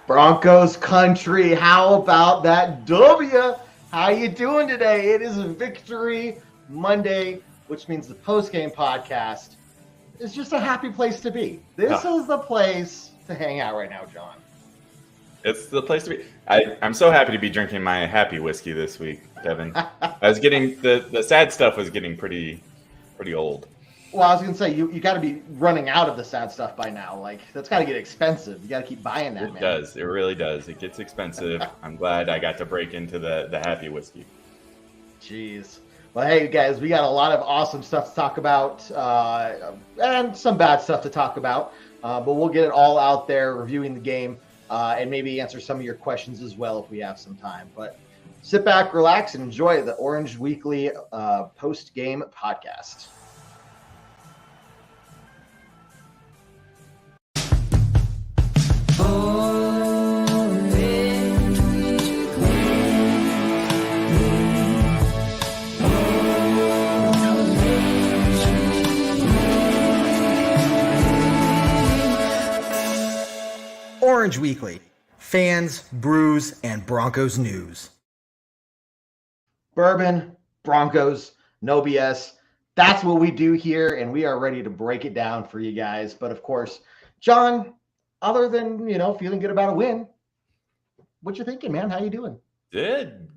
Broncos country, how about that W? How you doing today? It is a Victory Monday, which means the Postgame Podcast is just a happy place to be. This is the place to hang out right now, John. It's the place to be. I'm so happy to be drinking my happy whiskey this week, Devin. I was getting the sad stuff was getting pretty old. Well, I was going to say, you got to be running out of the sad stuff by now. Like, that's got to get expensive. You got to keep buying that, man. It does. It really does. It gets expensive. I'm glad I got to break into the happy whiskey. Jeez. Well, hey, guys, we got a lot of awesome stuff to talk about and some bad stuff to talk about. But we'll get it all out there, reviewing the game, and maybe answer some of your questions as well if we have some time. But sit back, relax, and enjoy the Orange Weekly post-game podcast. Orange Weekly, fans, brews, and Broncos news. Bourbon, Broncos, no BS. That's what we do here, and we are ready to break it down for you guys. But of course, John, other than, feeling good about a win, what you thinking, man? How you doing? Good.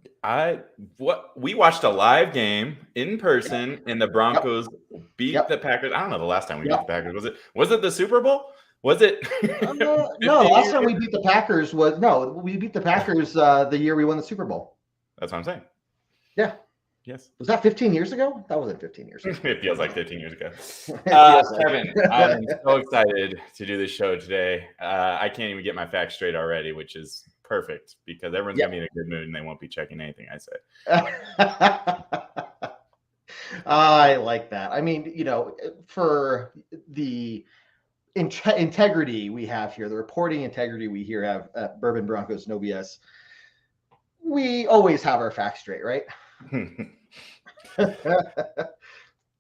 We watched a live game in person, and the Broncos beat the Packers. I don't know the last time we beat the Packers. Was it the Super Bowl? Was it? No, last time we beat the Packers we beat the Packers the year we won the Super Bowl. That's what I'm saying. Yeah. Yes. Was that 15 years ago? That wasn't 15 years ago. It feels like 15 years ago. Kevin, I'm so excited to do this show today. I can't even get my facts trade already, which is perfect because everyone's going to be in a good mood and they won't be checking anything I say. I like that. I mean, for the integrity we have here, the reporting integrity we here have at Bourbon Broncos No BS, we always have our facts straight, right?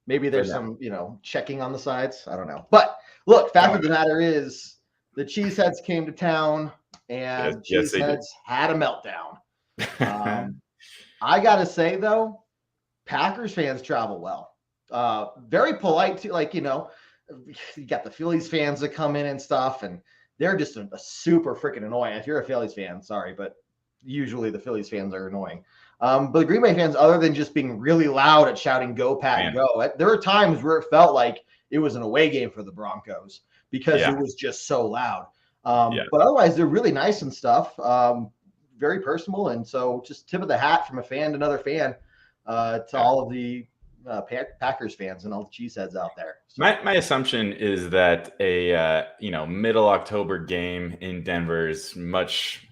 Maybe there's some, checking on the sides. I don't know. But look, fact of the matter is the Cheeseheads came to town and Cheeseheads had a meltdown. I got to say, though, Packers fans travel well. Very polite, too. Like, you got the Phillies fans that come in and stuff, and they're just a super freaking annoying. If you're a Phillies fan, sorry, but usually the Phillies fans are annoying. But the Green Bay fans, other than just being really loud at shouting "Go Pack, go," there were times where it felt like it was an away game for the Broncos because it was just so loud. But otherwise, they're really nice and stuff. Very personable, and so just tip of the hat from a fan to another fan to all of the Packers fans and all the Cheeseheads out there. So. My assumption is that a middle October game in Denver is much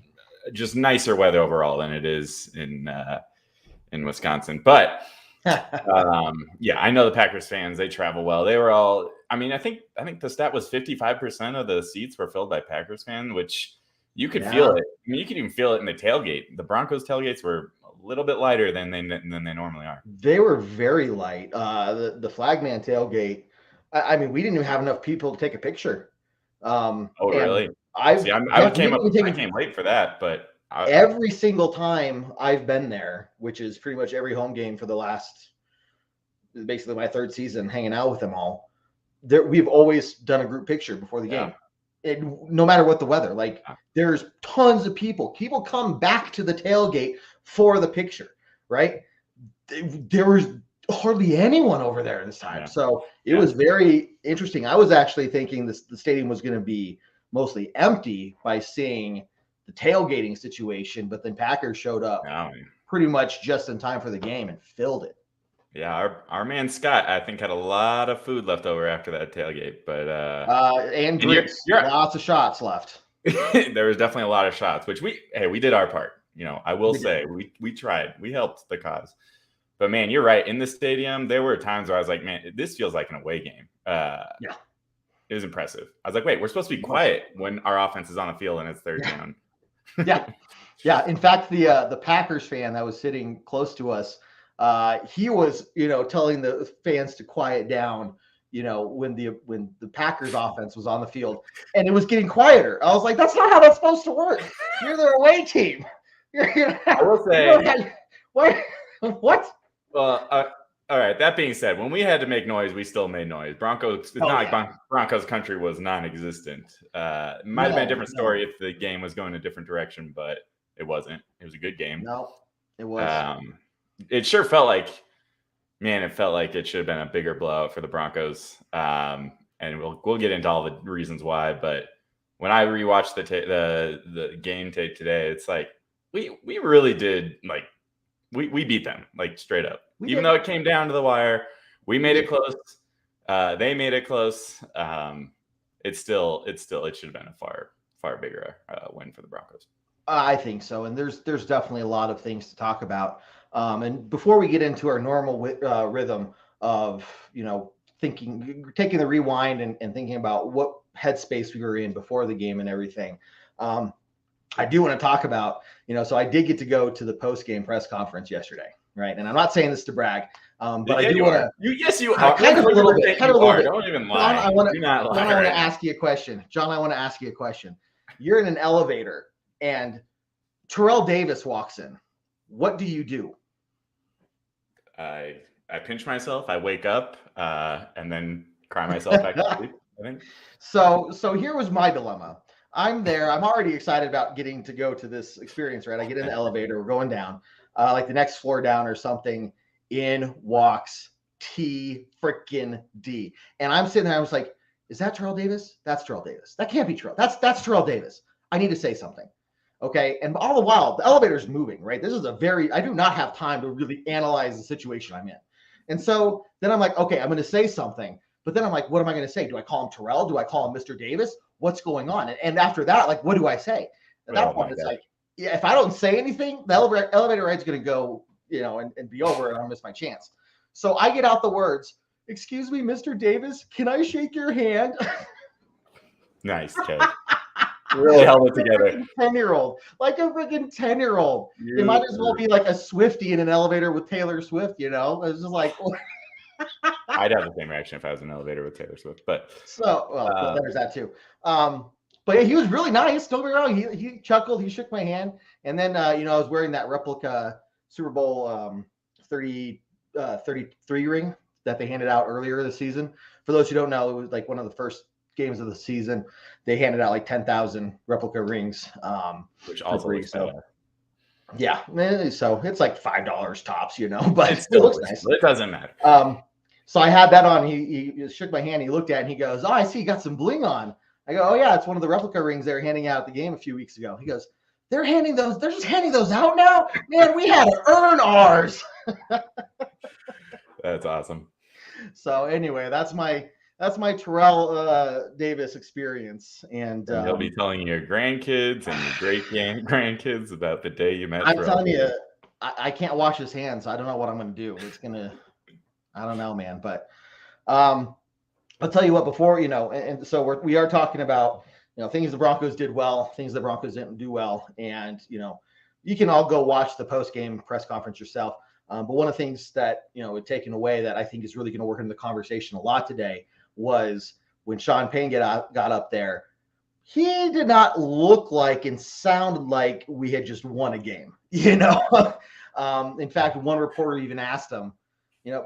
just nicer weather overall than it is in Wisconsin. But I know the Packers fans, they travel well. They were all, I think the stat was 55% of the seats were filled by Packers fans, which you could feel it. You could even feel it in the tailgate. The Broncos tailgates were a little bit lighter than they normally are. They were very light. The Flagman tailgate, we didn't even have enough people to take a picture. Really? I came late for that, but every single time I've been there, which is pretty much every home game for the last, basically my third season hanging out with them all, we've always done a group picture before the game. No matter what the weather, there's tons of people. People come back to the tailgate for the picture, right? There was hardly anyone over there this time. So it was very interesting. I was actually thinking the stadium was going to be mostly empty by seeing the tailgating situation, but then Packers showed up pretty much just in time for the game and filled it. Yeah, our man Scott, I think, had a lot of food left over after that tailgate, but and drinks, lots of shots left. There was definitely a lot of shots, which we did our part. I will say we tried, we helped the cause. But man, you're right. In the stadium, there were times where I was like, man, this feels like an away game. It was impressive. I was like, wait, we're supposed to be quiet when our offense is on the field and it's third down. Yeah. In fact, the Packers fan that was sitting close to us, he was, telling the fans to quiet down when the Packers offense was on the field and it was getting quieter. I was like, that's not how that's supposed to work. You're their away team. I will say, what? Well, all right. That being said, when we had to make noise, we still made noise. It's not like Broncos country was non-existent. It might have been a different story if the game was going a different direction, but it wasn't. It was a good game. No, it was. It sure felt like, it felt like it should have been a bigger blowout for the Broncos. And we'll get into all the reasons why. But when I rewatched the game tape today, it's like we really did like we beat them like straight up. Even though it came down to the wire, we made it close. They made it close. It should have been a far bigger win for the Broncos. I think so, and there's definitely a lot of things to talk about. And before we get into our normal rhythm of taking the rewind and thinking about what headspace we were in before the game and everything, I do want to talk about so I did get to go to the post-game press conference yesterday, right? And I'm not saying this to brag, but I do want to. Yes, you are. Kind of a little bit. Don't even lie. John, I want to ask you a question. John, I want to ask you a question. You're in an elevator and Terrell Davis walks in. What do you do? I pinch myself. I wake up and then cry myself back to sleep, I think. So here was my dilemma. I'm there. I'm already excited about getting to go to this experience, right? I get in the elevator. We're going down, like the next floor down or something. In walks T freaking D. And I'm sitting there. I was like, is that Terrell Davis? That's Terrell Davis. That can't be Terrell. That's Terrell Davis. I need to say something. Okay. And all the while, the elevator's moving, right? This is I do not have time to really analyze the situation I'm in. And so then I'm like, okay, I'm going to say something. But then I'm like, what am I going to say? Do I call him Terrell? Do I call him Mr. Davis? What's going on? And after that, like, what do I say? At that point, it's like, yeah, if I don't say anything, the elevator ride's going to go, and be over, and I'll miss my chance. So I get out the words, excuse me, Mr. Davis, can I shake your hand? Nice, Kate. Really held it together. 10-year-old, like a freaking 10-year-old. It might as well be like a Swiftie in an elevator with Taylor Swift, It's just like. I'd have the same reaction if I was in an elevator with Taylor Swift, but there's that too. But yeah, he was really nice. Don't get me wrong. He chuckled. He shook my hand, and then I was wearing that replica Super Bowl 33 ring that they handed out earlier this season. For those who don't know, it was like one of the first games of the season. They handed out like 10,000 replica rings, which also looks better. Yeah, so it's like $5 tops, but it still looks nice. It doesn't matter. So I had that on. He shook my hand. He looked at it and he goes, "Oh, I see you got some bling on." I go, "Oh yeah, it's one of the replica rings they were handing out at the game a few weeks ago." He goes, They're just handing those out now? Man, we had to earn ours." That's awesome. So anyway, that's my Terrell Davis experience. And you'll be telling your grandkids and your great-grandkids about the day you met I'm Terrell telling Davis. you, I can't wash his hands. I don't know what I'm going to do. I don't know, man. But I'll tell you what, before, and so we are talking about, things the Broncos did well, things the Broncos didn't do well. And, you can all go watch the post-game press conference yourself. But one of the things that, had taken away that I think is really going to work in the conversation a lot today was when Sean Payne got up there, he did not look like and sound like we had just won a game, In fact, one reporter even asked him,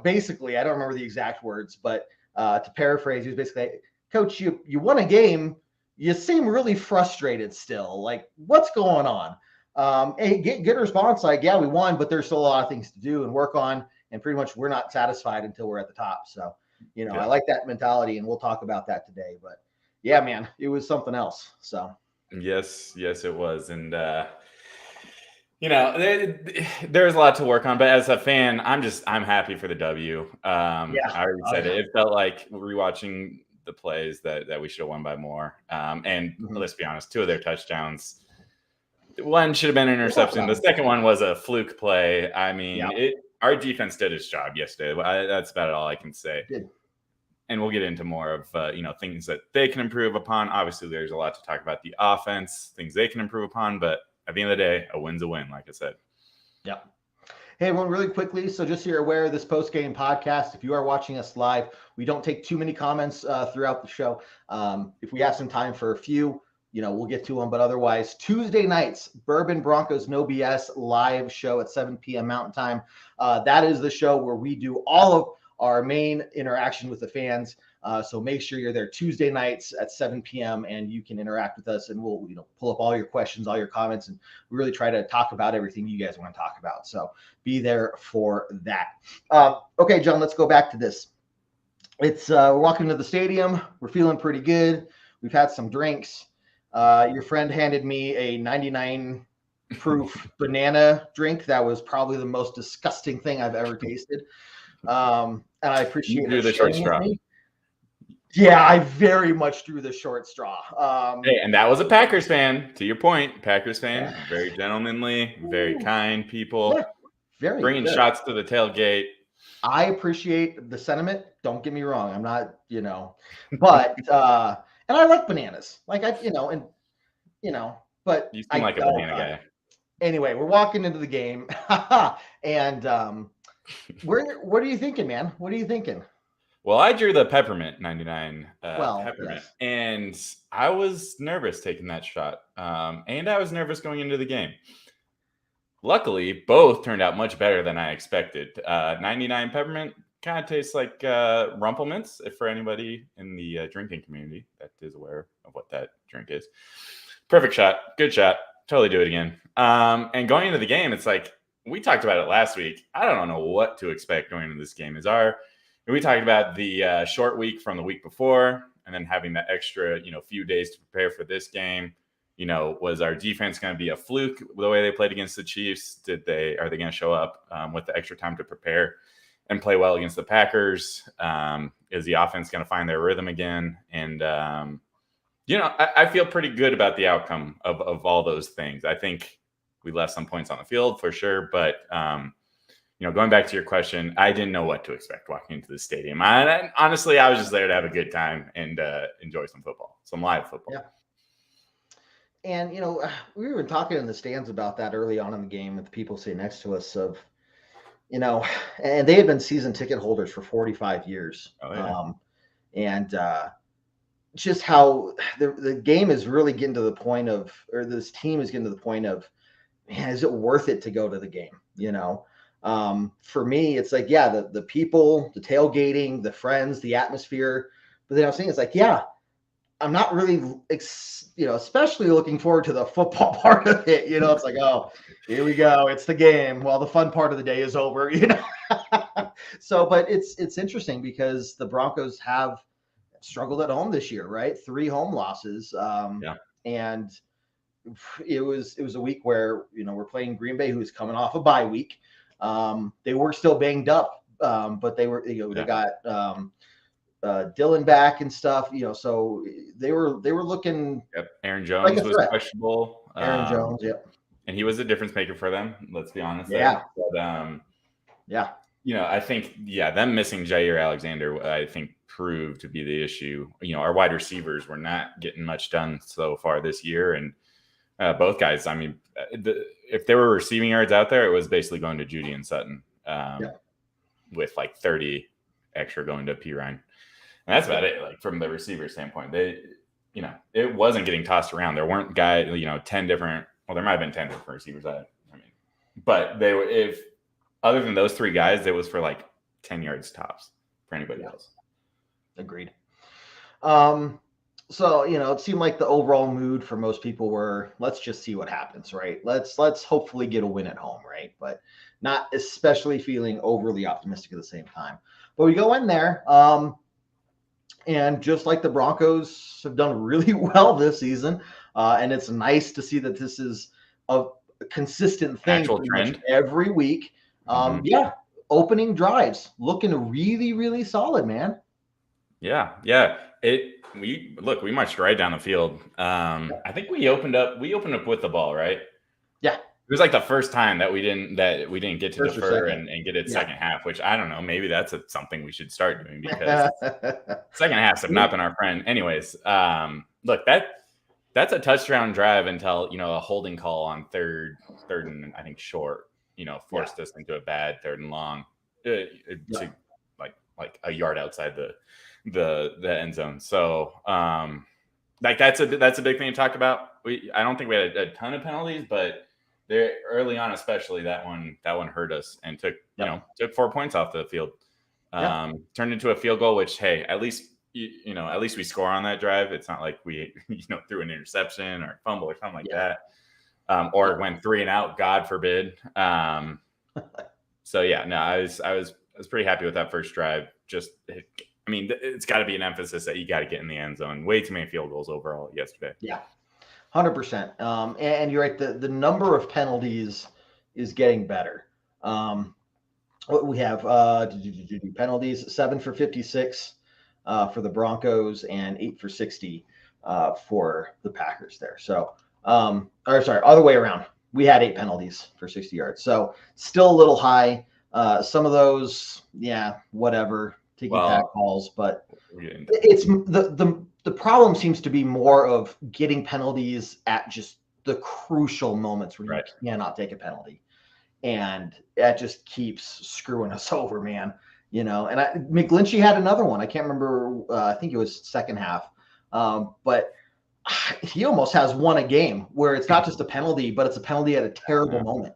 basically, I don't remember the exact words, but to paraphrase, he was basically, "Coach, you won a game. You seem really frustrated still. Like, what's going on?" And good response, like, "Yeah, we won, but there's still a lot of things to do and work on, and pretty much we're not satisfied until we're at the top." So, Yeah. I like that mentality, and we'll talk about that today. But yeah, man, it was something else. So yes, it was, and there's a lot to work on, but as a fan, I'm happy for the W. I already said it. It felt like rewatching the plays that we should have won by more. And let's be honest, 2 of their touchdowns, one should have been an interception. The second one was a fluke play. I mean, our defense did its job yesterday. That's about all I can say. And we'll get into more of things that they can improve upon. Obviously, there's a lot to talk about the offense, things they can improve upon, but at the end of the day, a win's a win, like I said. Yep. Hey, everyone, really quickly. So just so you're aware of this post-game podcast, if you are watching us live, we don't take too many comments throughout the show. If we have some time for a few, we'll get to them. But otherwise, Tuesday nights, Bourbon Broncos No BS live show at 7 p.m. Mountain Time. That is the show where we do all of our main interaction with the fans. So make sure you're there Tuesday nights at 7 p.m. and you can interact with us, and we'll pull up all your questions, all your comments, and we really try to talk about everything you guys want to talk about. So be there for that. Okay, John, let's go back to this. It's we're walking into the stadium. We're feeling pretty good. We've had some drinks. Your friend handed me a 99 proof banana drink that was probably the most disgusting thing I've ever tasted. And I appreciate you the short straw. Yeah, I very much drew the short straw. Hey, and that was a Packers fan. To your point, Packers fan, very gentlemanly, very kind people, very bringing good shots to the tailgate. I appreciate the sentiment. Don't get me wrong. I'm not, but and I like bananas. Like but you seem like a banana guy. Anyway, we're walking into the game, and what are you thinking, man? What are you thinking? Well, I drew the peppermint 99 peppermint, yes. And I was nervous taking that shot. And I was nervous going into the game. Luckily, both turned out much better than I expected. 99 peppermint kind of tastes like Rumplemints, if for anybody in the drinking community that is aware of what that drink is. Perfect shot. Good shot. Totally do it again. And going into the game, it's like, we talked about it last week. I don't know what to expect going into this game. We talked about the short week from the week before, and then having that extra, few days to prepare for this game. Was our defense going to be a fluke the way they played against the Chiefs? Are they going to show up with the extra time to prepare and play well against the Packers? Is the offense going to find their rhythm again? And, I feel pretty good about the outcome of all those things. I think we left some points on the field for sure, but going back to your question, I didn't know what to expect walking into the stadium. Honestly, I was just there to have a good time and enjoy some football, some live football. Yeah. And, we were talking in the stands about that early on in the game with the people sitting next to us and they had been season ticket holders for 45 years. Oh, yeah. And just how the game is really getting to the point of, or this team is getting to the point of, man, is it worth it to go to the game? For me, it's like, the people, the tailgating, the friends, the atmosphere. But then I was saying, it's like, I'm not really, especially looking forward to the football part of it. It's like, oh, here we go. It's the game. Well, the fun part of the day is over, So, but it's interesting because the Broncos have struggled at home this year, right? 3 home losses. And it was a week where, we're playing Green Bay, who's coming off a bye week. They were still banged up, but they were, they got Dylan back and stuff, so they were looking. Yep. Aaron Jones was questionable. Aaron Jones, yep. And he was a difference maker for them. Let's be honest. Yeah. But, I think, them missing Jair Alexander, I think proved to be the issue. Our wide receivers were not getting much done so far this year. And both guys, I mean, if there were receiving yards out there, it was basically going to Judy and Sutton with like 30 extra going to P. Ryan. And that's about it. Like from the receiver standpoint, they, it wasn't getting tossed around. There weren't guys, 10 different, well, there might've been 10 different receivers. But they were, if other than those 3 guys, it was for like 10 yards tops for anybody else. Agreed. So, it seemed like the overall mood for most people were, let's just see what happens, right? Let's hopefully get a win at home, right? But not especially feeling overly optimistic at the same time. But we go in there, and just like the Broncos have done really well this season, and it's nice to see that this is a consistent thing actual trend every week. Opening drives looking really, really solid, man. Yeah. We marched right down the field. I think we opened up with the ball, right? Yeah. It was like the first time that we didn't get to defer and get it second half, which I don't know. Maybe that's something we should start doing because second halves have not been our friend. Anyways, look, that's a touchdown drive until, a holding call on third and I think short. forced us into a bad 3rd and long to like a yard outside the end zone. So that's a big thing to talk about. I don't think we had a ton of penalties, but there early on, especially that one hurt us and took 4 points off the field. Turned into a field goal, which, hey, at least we score on that drive. It's not like we threw an interception or fumble or something like that, or went 3 and out, God forbid. So yeah, no, I was pretty happy with that first drive. It's got to be an emphasis that you got to get in the end zone. Way too many field goals overall yesterday. Yeah, 100%. And you're right. The number of penalties is getting better. We have penalties 7 for 56 for the Broncos and 8 for 60 for the Packers there. So, other way around. We had 8 penalties for 60 yards. So still a little high. Some of those, whatever, ticky-tack calls. But it's the problem seems to be more of getting penalties at just the crucial moments where you cannot take a penalty. And that just keeps screwing us over, man. And McGlinchey had another one. I can't remember. I think it was second half. But he almost has won a game where it's not just a penalty, but it's a penalty at a terrible moment.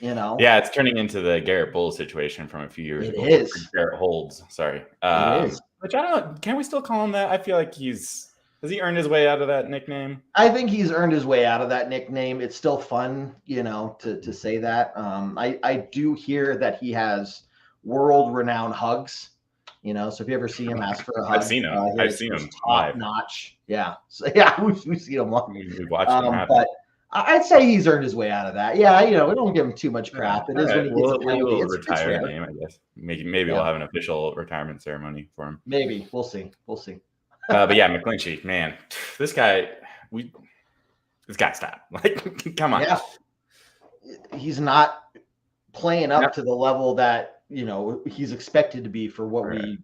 Yeah, it's turning into the Garrett Bowles situation from a few years ago. It is. Garrett Holds, sorry. It is. Which I don't know. Can we still call him that? I feel like has he earned his way out of that nickname? I think he's earned his way out of that nickname. It's still fun, to say that. I do hear that he has world-renowned hugs. So if you ever see him ask for a hug, I've seen him. I've seen him top notch. Yeah. So we've seen him. We've watched him happen. But I'd say he's earned his way out of that. Yeah, we don't give him too much crap. It is when he gets a penalty. We'll retire him, I guess. Maybe we'll have an official retirement ceremony for him. Maybe. We'll see. But yeah, McGlinchey, man, this guy stop. Like, come on. Yeah. He's not playing up to the level that, he's expected to be for what we,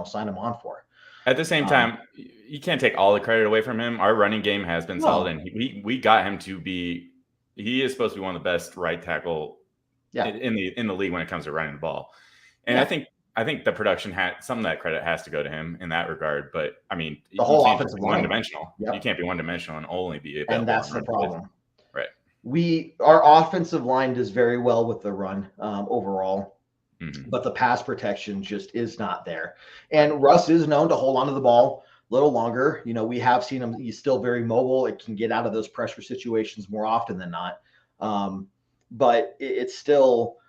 signed him on for. At the same time, you can't take all the credit away from him. Our running game has been solid, and we got him to be. He is supposed to be one of the best right tackle in the league when it comes to running the ball. And I think the production some of that credit has to go to him in that regard. But the whole offensive line, one-dimensional. Yep. You can't be one-dimensional and only be able. And that's the problem. Right. Our offensive line does very well with the run overall. Mm-hmm. But the pass protection just is not there. And Russ is known to hold onto the ball a little longer. We have seen him. He's still very mobile. It can get out of those pressure situations more often than not. But it's still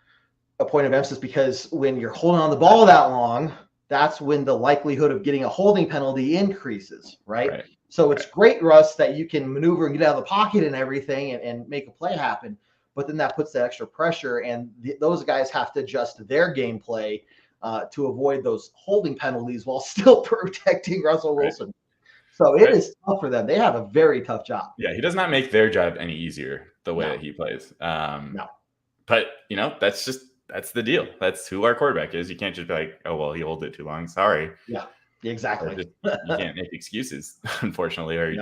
a point of emphasis because when you're holding on the ball that long, that's when the likelihood of getting a holding penalty increases, right? So it's great, Russ, that you can maneuver and get out of the pocket and everything and make a play happen. But then that puts that extra pressure, and those guys have to adjust their gameplay to avoid those holding penalties while still protecting Russell Wilson. So it is tough for them. They have a very tough job. Yeah, he does not make their job any easier the way that he plays. No. But, that's the deal. That's who our quarterback is. You can't just be like, oh, well, he holds it too long. Sorry. Yeah, exactly. You can't make excuses, unfortunately. Or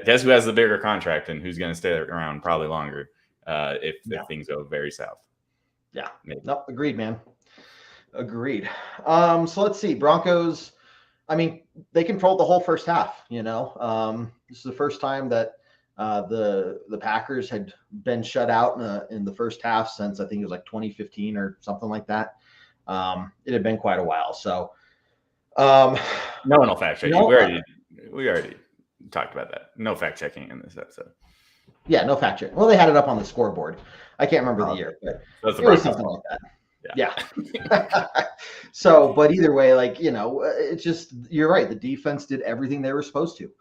guess who has the bigger contract and who's going to stay around probably longer. If things go very south. Yeah. Maybe. Nope. Agreed, man. Agreed. So let's see. Broncos, they controlled the whole first half, This is the first time that the Packers had been shut out in the first half since I think it was like 2015 or something like that. It had been quite a while. So no one will fact check. We already talked about that. No fact checking in this episode. Yeah, no fact check. Well, they had it up on the scoreboard. I can't remember the year, but it was something like that. Yeah. So, but either way, it's just, you're right. The defense did everything they were supposed to.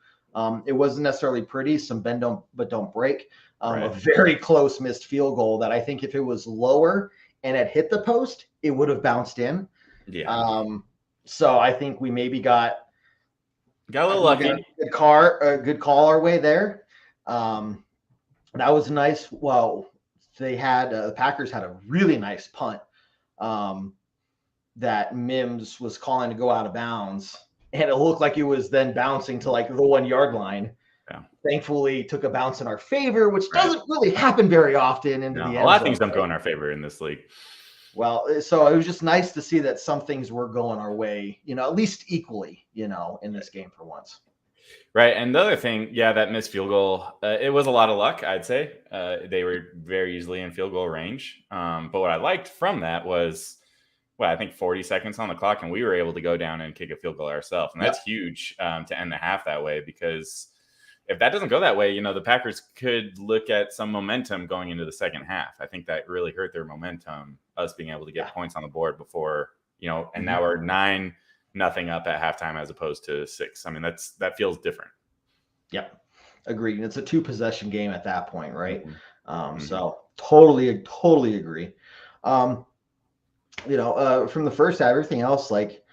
It wasn't necessarily pretty. Some bend don't break. A very close missed field goal that I think if it was lower and it hit the post, it would have bounced in. Yeah. So I think we maybe got a little lucky. A good call our way there. That was nice. Well, they had the Packers had a really nice punt that Mims was calling to go out of bounds, and it looked like it was then bouncing to like the 1 yard line. Yeah. thankfully took a bounce in our favor, which doesn't really happen very often into the end zone. A lot of zone, things don't go in our favor in this league. Well, so it was just nice to see that some things were going our way, at least equally, in this game for once. Right. And the other thing, that missed field goal, it was a lot of luck, I'd say. They were very easily in field goal range. But what I liked from that was, I think 40 seconds on the clock, and we were able to go down and kick a field goal ourselves. And that's huge to end the half that way, because if that doesn't go that way, the Packers could look at some momentum going into the second half. I think that really hurt their momentum, us being able to get points on the board before, and now we're 9-0 up at halftime as opposed to 6. I mean, that feels different. Yeah, agreed. It's a 2-possession game at that point, right? So totally agree. From the first half, everything else, like,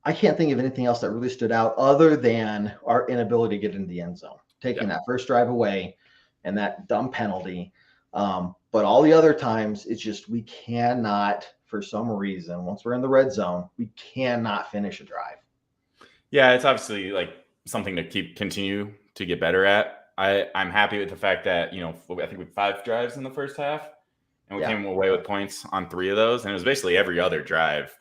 I can't think of anything else that really stood out other than our inability to get into the end zone, taking that first drive away and that dumb penalty. But all the other times, it's just we cannot, for some reason, once we're in the red zone, we cannot finish a drive. Yeah, it's obviously like something to continue to get better at. I'm happy with the fact that, I think we had 5 drives in the first half, and we came away with points on 3 of those, and it was basically every other drive.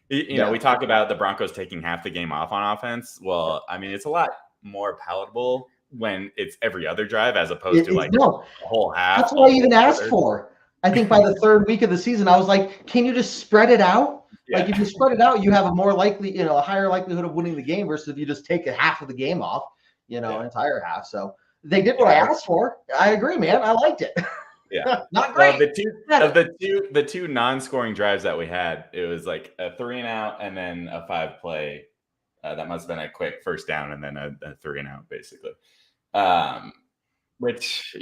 We talk about the Broncos taking half the game off on offense. Well, I mean, it's a lot more palatable when it's every other drive as opposed to the whole half. That's what I even asked for. I think by the 3rd week of the season, I was like, can you just spread it out? Yeah. Like, if you spread it out, you have a more likely, a higher likelihood of winning the game versus if you just take a half of the game off, an entire half. So they did what I asked for. I agree, man. I liked it. Yeah. Not great. The two non-scoring drives that we had, it was like a 3-and-out and then a 5-play. That must have been a quick first down and then a 3-and-out, basically. Which,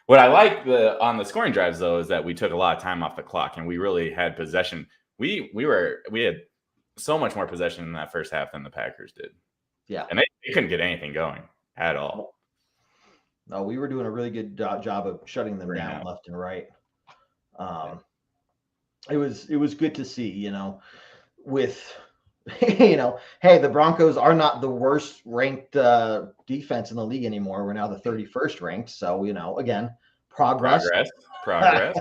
what I like on the scoring drives, though, is that we took a lot of time off the clock and we really had possession. We had so much more possession in that first half than the Packers did. Yeah. And they couldn't get anything going at all. No, we were doing a really good job of shutting them down left and right. It was good to see, with, hey, the Broncos are not the worst ranked defense in the league anymore. We're now the 31st ranked. So, again, progress. But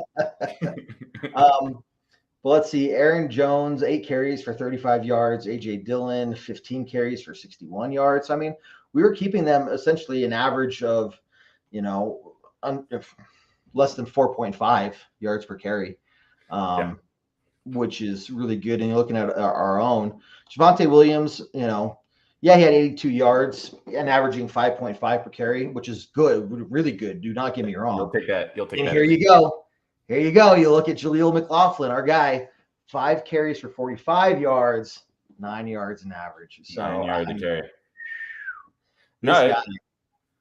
let's see. Aaron Jones, 8 carries for 35 yards. A.J. Dillon, 15 carries for 61 yards. I mean, we were keeping them essentially an average of, less than 4.5 yards per carry, which is really good. And you're looking at our own. Javonte Williams, he had 82 yards and averaging 5.5 per carry, which is good, really good. Do not get me wrong. You'll take that. And here you go. You look at Jaleel McLaughlin, our guy, 5 carries for 45 yards, 9 yards in average. So 9 yards a carry. No,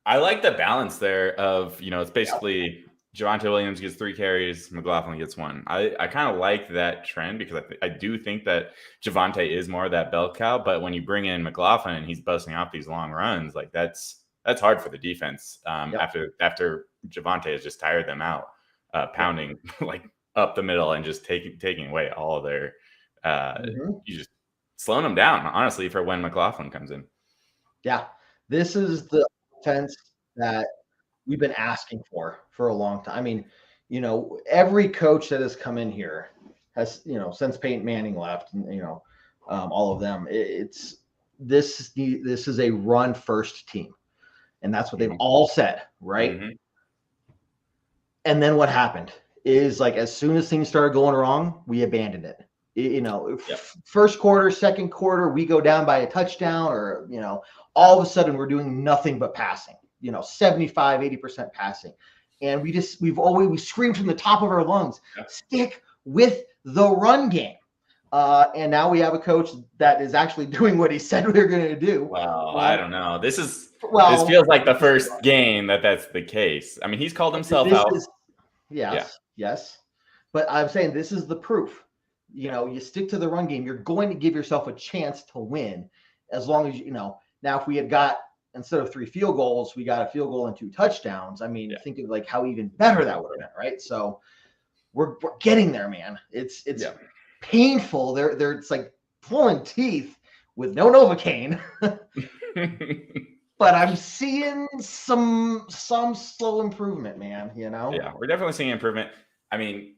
I like the balance there of, it's basically Javonte Williams gets 3 carries, McLaughlin gets 1. I kind of like that trend because I do think that Javonte is more of that bell cow, but when you bring in McLaughlin and he's busting off these long runs, like that's hard for the defense after Javonte has just tired them out, pounding like up the middle and just taking away all their you just slowing them down, honestly, for when McLaughlin comes in. Yeah. This is the offense that we've been asking for a long time. I mean, every coach that has come in here has, since Peyton Manning left, and, all of them, this is a run first team. And that's what they've all said, right? Mm-hmm. And then what happened is, like, as soon as things started going wrong, we abandoned it. First quarter, second quarter, we go down by a touchdown or, all of a sudden we're doing nothing but passing, 75, 80% passing. And we screamed from the top of our lungs, stick with the run game. And now we have a coach that is actually doing what he said we were going to do. Well, I don't know. This feels like the first game that's the case. I mean, he's called himself out. Yes. But I'm saying this is the proof. You stick to the run game, you're going to give yourself a chance to win as long as Now, if we had got, instead of 3 field goals, we got a field goal and 2 touchdowns. I mean, think of like how even better that would have been, right? So we're getting there, man. It's painful. It's like pulling teeth with no Novocaine. but I'm seeing some slow improvement, man. Yeah, we're definitely seeing improvement. I mean,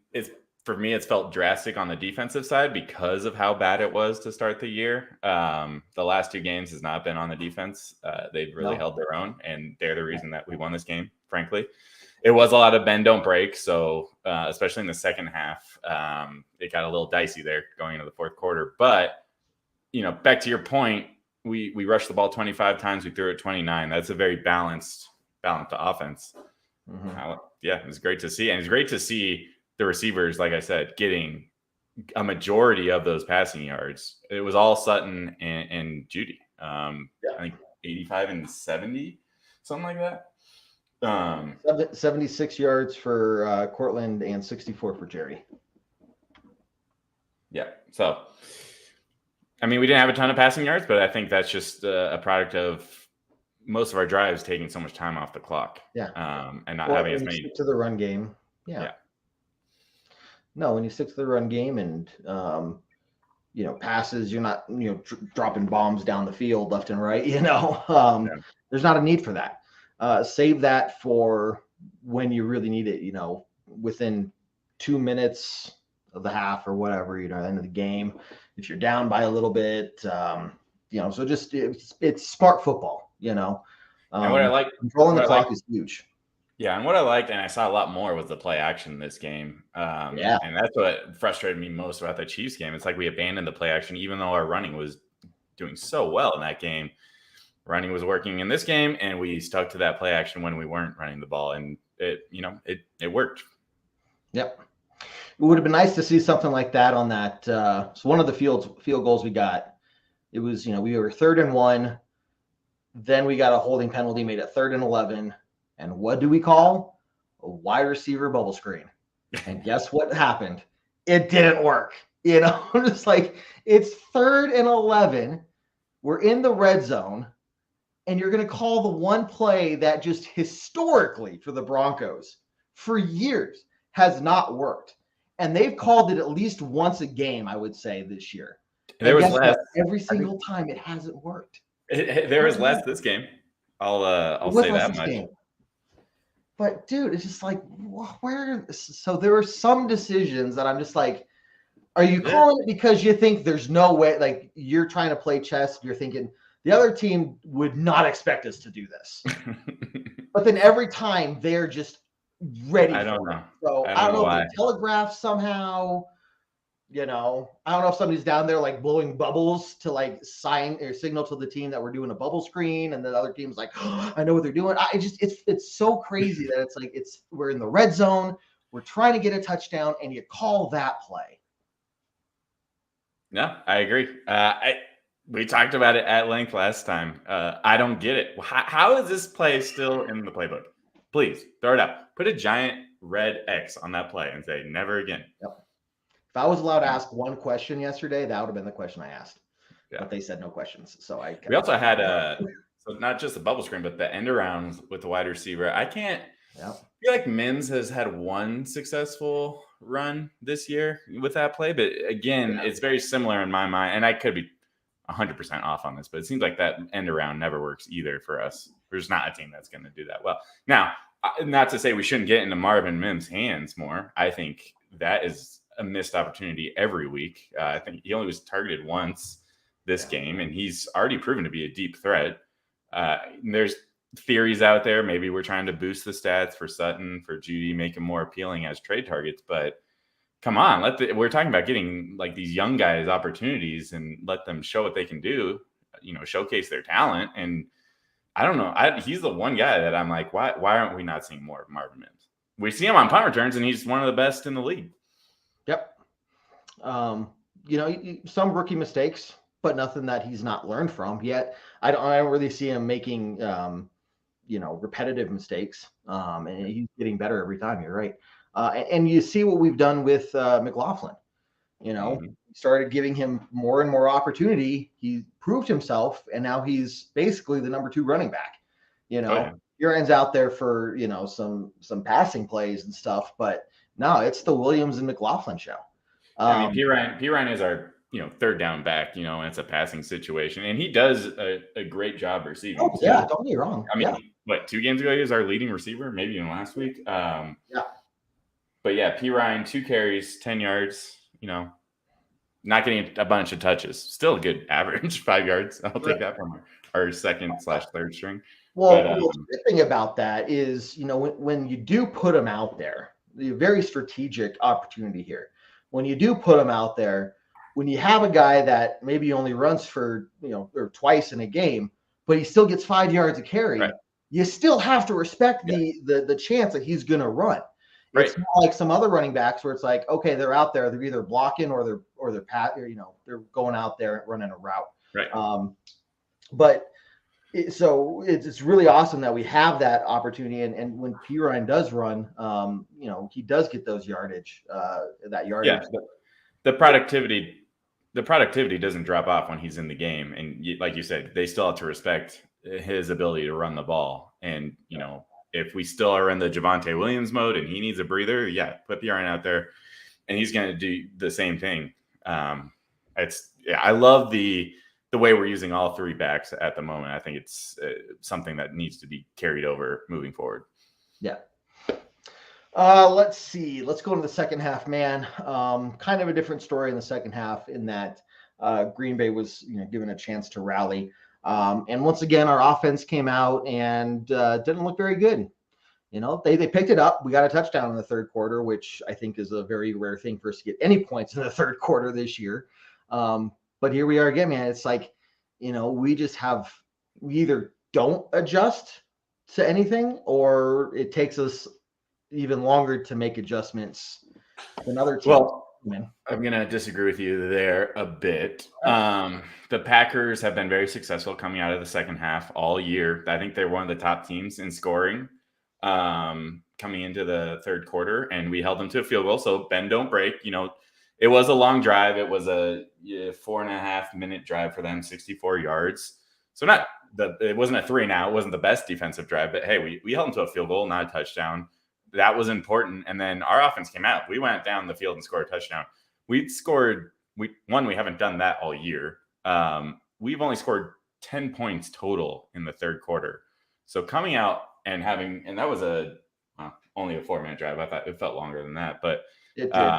for me, it's felt drastic on the defensive side because of how bad it was to start the year. The last 2 games has not been on the defense. They've really held their own, and they're the reason that we won this game, frankly. It was a lot of bend, don't break. So especially in the second half, it got a little dicey there going into the fourth quarter. But, back to your point, we rushed the ball 25 times. We threw it 29. That's a very balanced offense. Mm-hmm. Yeah, it was great to see. And it's great to see the receivers, like I said, getting a majority of those passing yards. It was all Sutton and Judy. I think 85 and 70, something like that. 76 yards for Cortland and 64 for Jerry. Yeah. So, I mean, we didn't have a ton of passing yards, but I think that's just a product of most of our drives taking so much time off the clock. Yeah. And not having as many. Stick to the run game. Yeah. No, when you stick to the run game and, passes, you're not, dropping bombs down the field left and right, there's not a need for that. Save that for when you really need it, within 2 minutes of the half or whatever, end of the game, if you're down by a little bit, so just it's smart football, and what I like, controlling the clock is huge. Yeah, and what I liked, and I saw a lot more, was the play action this game. And that's what frustrated me most about the Chiefs game. It's like we abandoned the play action, even though our running was doing so well in that game. Running was working in this game, and we stuck to that play action when we weren't running the ball, and it worked. Yep. It would have been nice to see something like that on that. So one of the field goals we got, it was, we were 3rd and 1. Then we got a holding penalty made it 3rd and 11. And what do we call? A wide receiver bubble screen. And guess what happened? It didn't work. Just like, it's 3rd and 11. We're in the red zone. And you're going to call the one play that just historically for the Broncos for years has not worked. And they've called it at least once a game, I would say, this year. There was less. Every single time it hasn't worked. There was less this game. I'll say that much. Game. But dude, it's just like, where? So there were some decisions that I'm just like, are you calling it because you think there's no way? Like, you're trying to play chess. You're thinking the other team would not expect us to do this. But then every time they're just ready. I don't know. So I don't know if they telegraph somehow. I don't know if somebody's down there like blowing bubbles to like sign or signal to the team that we're doing a bubble screen, and the other team's like, oh, I know what they're doing. It's so crazy that it's like we're in the red zone, we're trying to get a touchdown, and you call that play. No, I agree. We talked about it at length last time. I don't get it. How is this play still in the playbook? Please throw it up. Put a giant red X on that play and say never again. Yep. If I was allowed to ask one question yesterday, that would have been the question I asked. Yeah. But they said no questions. So we also had so not just the bubble screen, but the end around with the wide receiver. I can't feel like Mims has had one successful run this year with that play. But again, it's very similar in my mind. And I could be 100% off on this, but it seems like that end around never works either for us. There's not a team that's going to do that well. Now, not to say we shouldn't get into Marvin Mims' hands more. I think that is a missed opportunity every week. I think he only was targeted once this game, and he's already proven to be a deep threat. There's theories out there. Maybe we're trying to boost the stats for Sutton, for Judy, make him more appealing as trade targets. But come on, we're talking about getting like these young guys opportunities and let them show what they can do, showcase their talent. And I don't know. He's the one guy that I'm like, why aren't we not seeing more of Marvin Mims? We see him on punt returns, and he's one of the best in the league. Yep. Some rookie mistakes, but nothing that he's not learned from yet. I don't really see him making, repetitive mistakes. And he's getting better every time. You're right. And you see what we've done with McLaughlin. Started giving him more and more opportunity. He proved himself, and now he's basically the number 2 running back. Aaron's out there for some passing plays and stuff, but no, it's the Williams and McLaughlin show. P. Ryan is our third down back, and it's a passing situation. And he does a great job receiving. Oh, yeah, don't get me wrong. I mean, 2 games ago, he was our leading receiver, maybe even last week. Yeah. But yeah, P. Ryan, 2 carries, 10 yards, not getting a bunch of touches. Still a good average, 5 yards. I'll take that from our second/third string. Well, the good thing about that is, when you do put him out there, the very strategic opportunity here. When you do put him out there, when you have a guy that maybe only runs for, or twice in a game, but he still gets 5 yards a carry, right, you still have to respect the chance that he's going to run. Right. It's not like some other running backs where it's like, okay, they're out there, they're either blocking or they're they're going out there and running a route. Right. So it's really awesome that we have that opportunity, and when P. Ryan does run, he does get those yardage. Yeah, the productivity doesn't drop off when he's in the game, and like you said, they still have to respect his ability to run the ball. And if we still are in the Javonte Williams mode and he needs a breather, put P. Ryan out there, and he's going to do the same thing. I love the way we're using all 3 backs at the moment. I think it's something that needs to be carried over moving forward. Yeah. Let's see. Let's go to the second half, man. Kind of a different story in the second half in that Green Bay was given a chance to rally. And once again, our offense came out and didn't look very good. They picked it up. We got a touchdown in the third quarter, which I think is a very rare thing for us to get any points in the third quarter this year. But here we are again, man. It's like, we either don't adjust to anything, or it takes us even longer to make adjustments than other teams. Well, I'm going to disagree with you there a bit. The Packers have been very successful coming out of the second half all year. I think they're one of the top teams in scoring coming into the third quarter, and we held them to a field goal. So bend, don't break. It was a long drive. It was a 4.5-minute drive for them, 64 yards. So it wasn't a 3 and out. It wasn't the best defensive drive, but hey, we held them to a field goal, not a touchdown. That was important. And then our offense came out. We went down the field and scored a touchdown. We haven't done that all year. We've only scored 10 points total in the third quarter. So coming out and that was only a 4-minute drive. I thought it felt longer than that, but it did.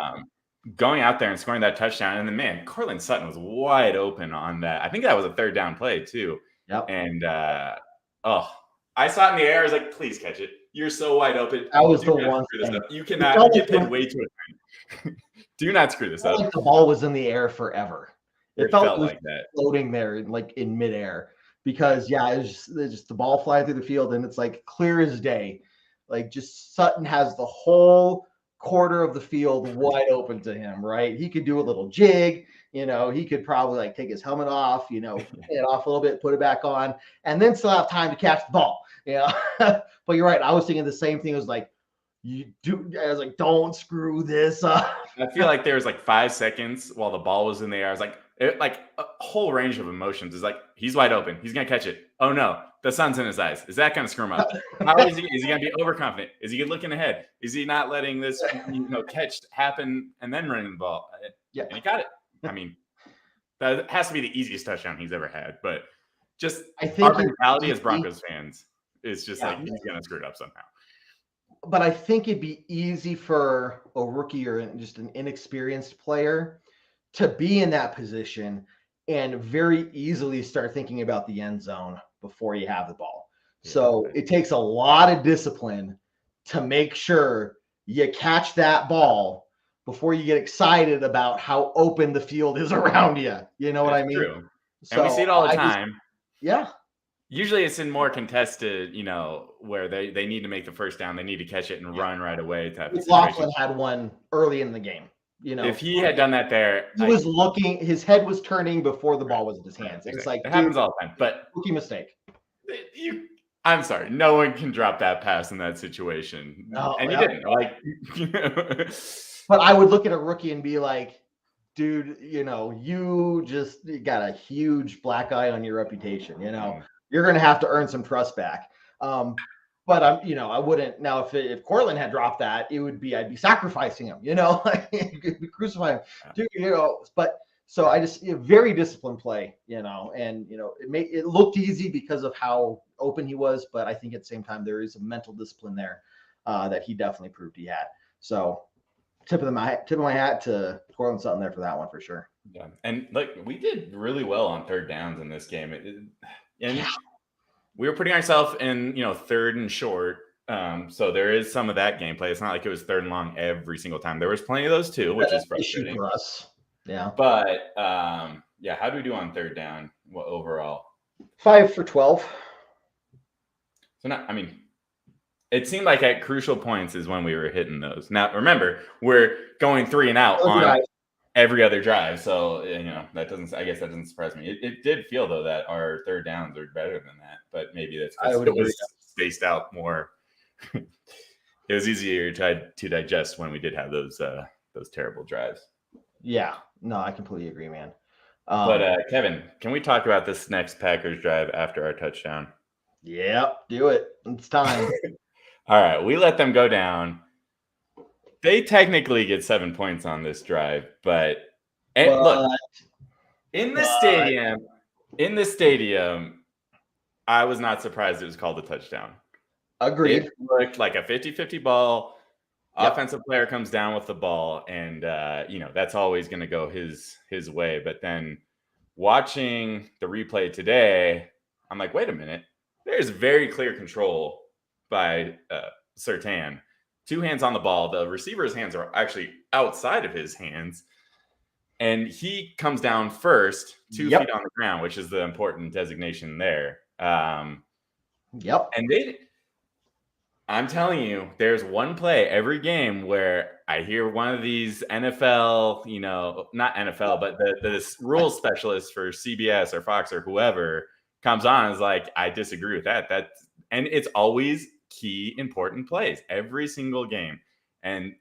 Going out there and scoring that touchdown, and then man, Cortland Sutton was wide open on that. I think that was a third down play too. Yep. And I saw it in the air. I was like, please catch it. You're so wide open. That was the one thing. You cannot get pinned way too much. Do not screw this up. Like the ball was in the air forever. It felt like that, floating there, like in midair. Because it's just the ball flying through the field, and it's like clear as day. Like just Sutton has the whole quarter of the field wide open to him, right? He could do a little jig, he could probably take his helmet off, it off a little bit, put it back on, and then still have time to catch the ball. But you're right. I was thinking the same thing. It was like, I was like, don't screw this up. I feel like there was 5 seconds while the ball was in the air. I was like, a whole range of emotions. Is like, he's wide open. He's going to catch it. Oh no, the sun's in his eyes. Is that going to screw him up? How is he going to be overconfident? Is he looking ahead? Is he not letting this catch happen and then running the ball? Yeah. And he got it. I mean, that has to be the easiest touchdown he's ever had. But just I think our mentality as Broncos fans is just he's going to screw it up somehow. But I think it'd be easy for a rookie or just an inexperienced player to be in that position and very easily start thinking about the end zone before you have the ball. Yeah. So it takes a lot of discipline to make sure you catch that ball before you get excited about how open the field is around you. You know what I mean? True. So and we see it all the time. Yeah. Usually it's in more contested, where they need to make the first down. They need to catch it and run right away. Laughlin had one early in the game. If he had done that there, he was looking, his head was turning before the ball was in his hands. It's like, it happens all the time, but rookie mistake. I'm sorry. No one can drop that pass in that situation. No, and he didn't. But I would look at a rookie and be like, dude, you just got a huge black eye on your reputation. You're going to have to earn some trust back. But I wouldn't now if Cortland had dropped that, I'd be sacrificing him, I'd be crucifying him, dude, but So I just very disciplined play, and it looked easy because of how open he was, but I think at the same time there is a mental discipline there that he definitely proved he had. So tip of my hat to Courtland Sutton there for that one for sure. Yeah, and we did really well on third downs in this game, and we were putting ourselves in third and short. So there is some of that gameplay. It's not like it was third and long every single time. There was plenty of those too, which is frustrating for us. Yeah. But how do we do on third down overall? 5 for 12. So it seemed like at crucial points is when we were hitting those. Now remember, we're going 3 and out on every other drive. So that doesn't surprise me. It did feel though that our third downs are better than that, but maybe that's because it was spaced out more. It was easier to digest when we did have those terrible drives. Yeah, no, I completely agree, man. But Kevin, can we talk about this next Packers drive after our touchdown? Yeah, do it. It's time. All right, we let them go down. They technically get 7 points on this drive, but look, in the stadium, I was not surprised it was called a touchdown. Agreed. It looked like a 50-50 ball. Yep. Offensive player comes down with the ball, and that's always going to go his way. But then watching the replay today, I'm like, wait a minute. There's very clear control by Surtain. 2 hands on the ball. The receiver's hands are actually outside of his hands. And he comes down first, 2 feet on the ground, which is the important designation there. And I'm telling you, there's one play every game where I hear one of these NFL, not NFL, but this rules specialist for CBS or Fox or whoever comes on and is like, I disagree with that. And it's always key, important plays every single game. And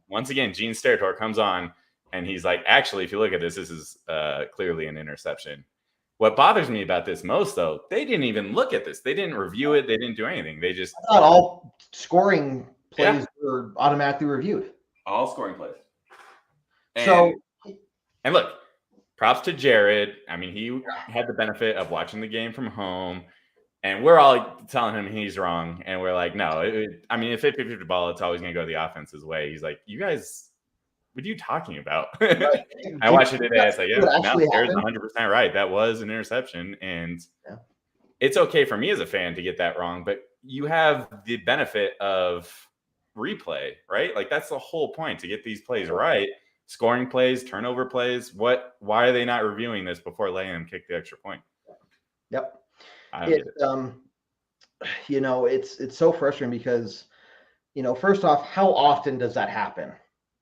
once again, Gene Steratore comes on and he's like, actually, if you look at this is clearly an interception. What bothers me about this most, though, they didn't even look at this. They didn't review it. They didn't do anything. They just not all scoring plays were automatically reviewed. All scoring plays. And look, props to Jared. I mean, he had the benefit of watching the game from home, and we're all telling him he's wrong. And we're like, no, if 50-50 ball, it's always going to go the offense's way. He's like, you guys, what are you talking about? I watched it today. I was like, Jared's 100% right. That was an interception. And it's okay for me as a fan to get that wrong, but you have the benefit of replay, right? Like that's the whole point, to get these plays right. Scoring plays, turnover plays. Why are they not reviewing this before letting them kick the extra point? Yep. It's so frustrating because, first off, how often does that happen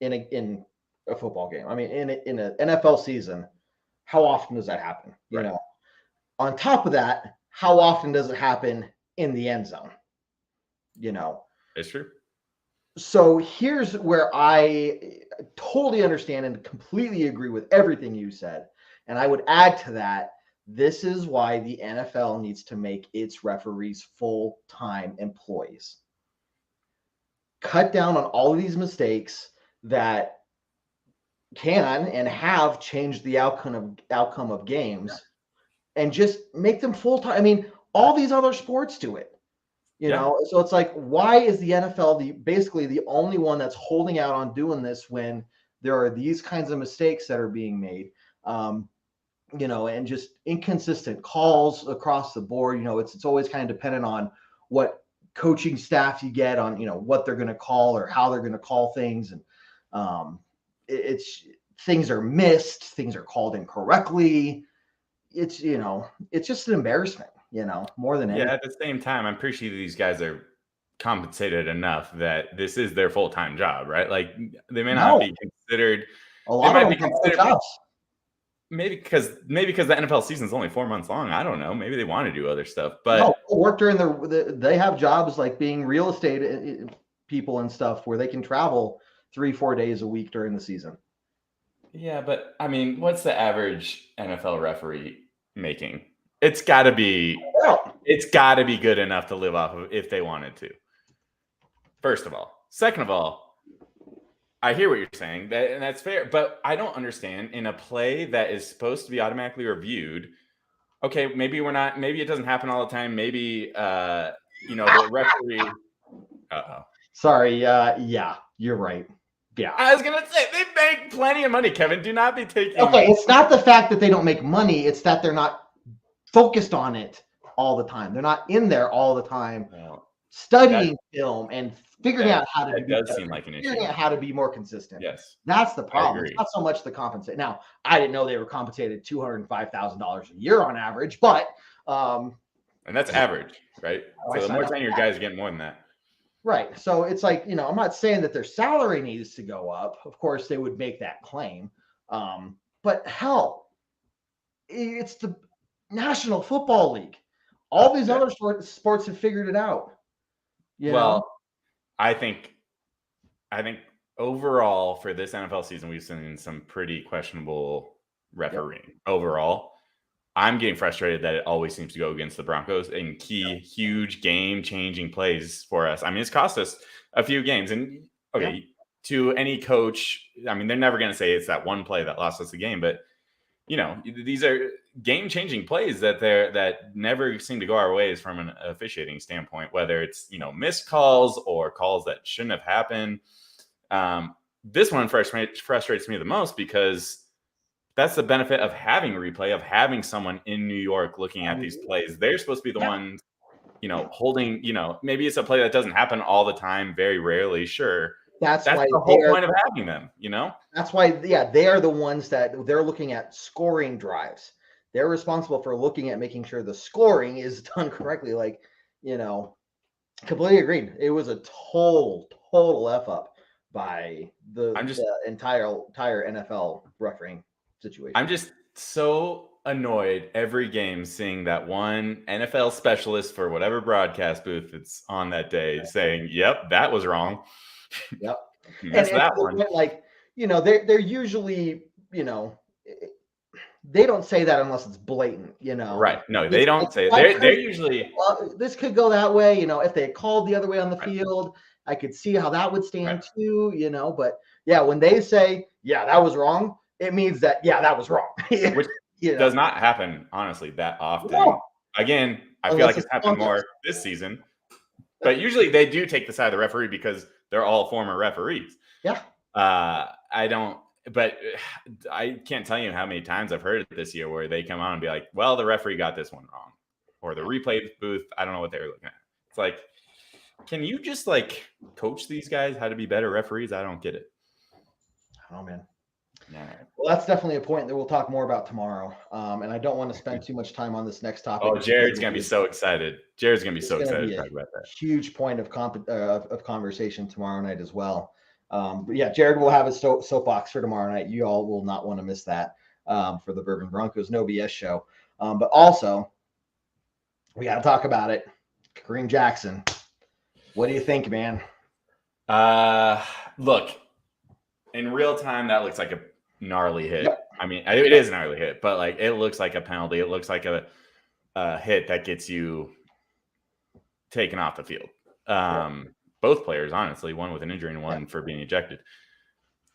in a football game? I mean, in an NFL season, how often does that happen? Right. On top of that, how often does it happen in the end zone? It's true. So here's where I totally understand and completely agree with everything you said. And I would add to that, this is why the NFL needs to make its referees full-time employees. Cut down on all of these mistakes that can and have changed the outcome of games, and just make them full-time. I mean, all these other sports do it. So it's like, why is the NFL basically the only one that's holding out on doing this when there are these kinds of mistakes that are being made, and just inconsistent calls across the board? It's always kind of dependent on what coaching staff you get on, what they're going to call or how they're going to call things. And it's things are missed, things are called incorrectly. It's just an embarrassment. More than anything. At the same time, I'm pretty sure these guys are compensated enough that this is their full-time job, right? Like they may not be considered. A lot of them considered jobs. Maybe because the NFL season is only 4 months long. I don't know. Maybe they want to do other stuff, but work during they have jobs like being real estate people and stuff where they can travel 3-4 days a week during the season. Yeah, but I mean, what's the average NFL referee making? It's got to be good enough to live off of if they wanted to. First of all. Second of all, I hear what you're saying, and that's fair. But I don't understand in a play that is supposed to be automatically reviewed. Okay, maybe we're not. Maybe it doesn't happen all the time. Maybe the referee. Sorry. Yeah, you're right. Yeah. I was gonna say they make plenty of money, Kevin. Do not be taking. Okay, it's not the fact that they don't make money; it's that they're not focused on it all the time. They're not in there all the time, studying film and figuring out how to. That does seem like an issue. Figuring out how to be more consistent. Yes, that's the problem. It's not so much the compensate. Now, I didn't know they were compensated $205,000 a year on average, but and that's average, right? So the more tenured guys are getting more than that. Right. So it's like, I'm not saying that their salary needs to go up. Of course, they would make that claim. But hell, it's the National Football League. All these other sports have figured it out. I think overall for this NFL season, we've seen some pretty questionable refereeing. Overall, I'm getting frustrated that it always seems to go against the Broncos in key, huge game-changing plays for us. I mean, it's cost us a few games. And, to any coach, I mean, they're never going to say it's that one play that lost us the game. But, these are game-changing plays that never seem to go our ways from an officiating standpoint, whether it's, missed calls or calls that shouldn't have happened. This one frustrates me the most because that's the benefit of having a replay, of having someone in New York looking at these plays. They're supposed to be the ones, holding, maybe it's a play that doesn't happen all the time, very rarely. Sure. That's why the whole point of having them, That's why, they are the ones that they're looking at scoring drives. They're responsible for looking at making sure the scoring is done correctly. Like, completely agreed. It was a total F up by the entire NFL refereeing situation. I'm just so annoyed every game seeing that one NFL specialist for whatever broadcast booth it's on that day saying, "Yep, that was wrong." Yep, that's that one. Like, they're usually, they don't say that unless it's blatant, Right? No, they don't say it. They're usually. Well, this could go that way, if they called the other way on the field, I could see how that would stand too, But when they say, that was wrong, it means that that was wrong. Which does not happen, honestly, that often. No. Again, I feel like it's happened more this season. But usually they do take the side of the referee because they're all former referees. Yeah. But I can't tell you how many times I've heard it this year where they come on and be like, well, the referee got this one wrong. Or the replay booth, I don't know what they were looking at. It's like, can you just coach these guys how to be better referees? I don't get it. Oh, man. Yeah. Well, that's definitely a point that we'll talk more about tomorrow. And I don't want to spend too much time on this next topic. Oh, Jared's going to be so excited. Jared's going to be so excited to talk about that. Huge point of conversation tomorrow night as well. But Jared will have his soapbox for tomorrow night. You all will not want to miss that for the Bourbon Broncos No BS show. But also, we got to talk about it. Kareem Jackson. What do you think, man? Look, in real time, that looks like a gnarly hit. Yep. I mean, it is a gnarly hit, but it looks like a penalty. It looks like a hit that gets you taken off the field. Both players, honestly, one with an injury and one for being ejected.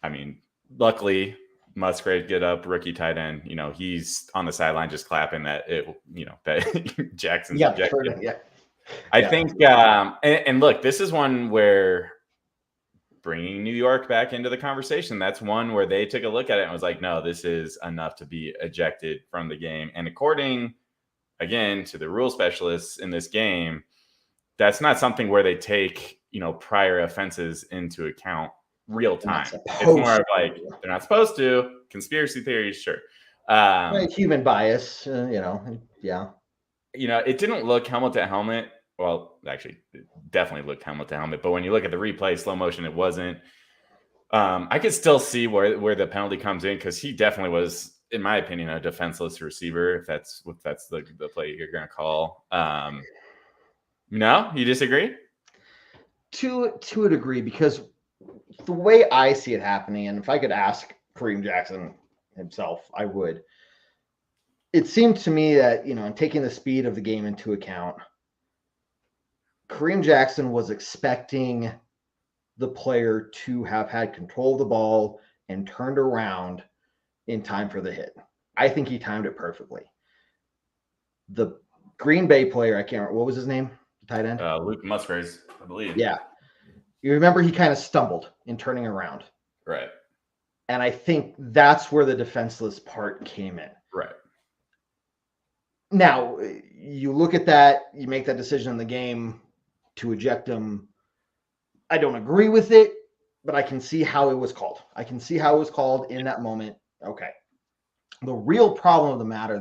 I mean, luckily, Musgrave get up, rookie tight end. He's on the sideline just clapping that that Jackson's ejected. I think, and look, this is one where bringing New York back into the conversation, that's one where they took a look at it and was like, no, this is enough to be ejected from the game. And according, again, to the rule specialists in this game, that's not something where they take, prior offenses into account real time. It's more of they're not supposed to. Conspiracy theories, sure. Human bias, yeah. It didn't look helmet to helmet. Well, actually, it definitely looked helmet to helmet. But when you look at the replay, slow motion, it wasn't. I could still see where the penalty comes in because he definitely was, in my opinion, a defenseless receiver. If that's the play you're going to call. No, you disagree? To a degree, because the way I see it happening, and if I could ask Kareem Jackson himself, I would. It seemed to me that, taking the speed of the game into account, Kareem Jackson was expecting the player to have had control of the ball and turned around in time for the hit. I think he timed it perfectly. The Green Bay player, I can't remember, what was his name? The tight end? Luke Musgraves, I believe. Yeah. You remember he kind of stumbled in turning around. Right. And I think that's where the defenseless part came in. Right. Now, you look at that, you make that decision in the game to eject him. I don't agree with it, but I can see how it was called. I can see how it was called in that moment. Okay. The real problem of the matter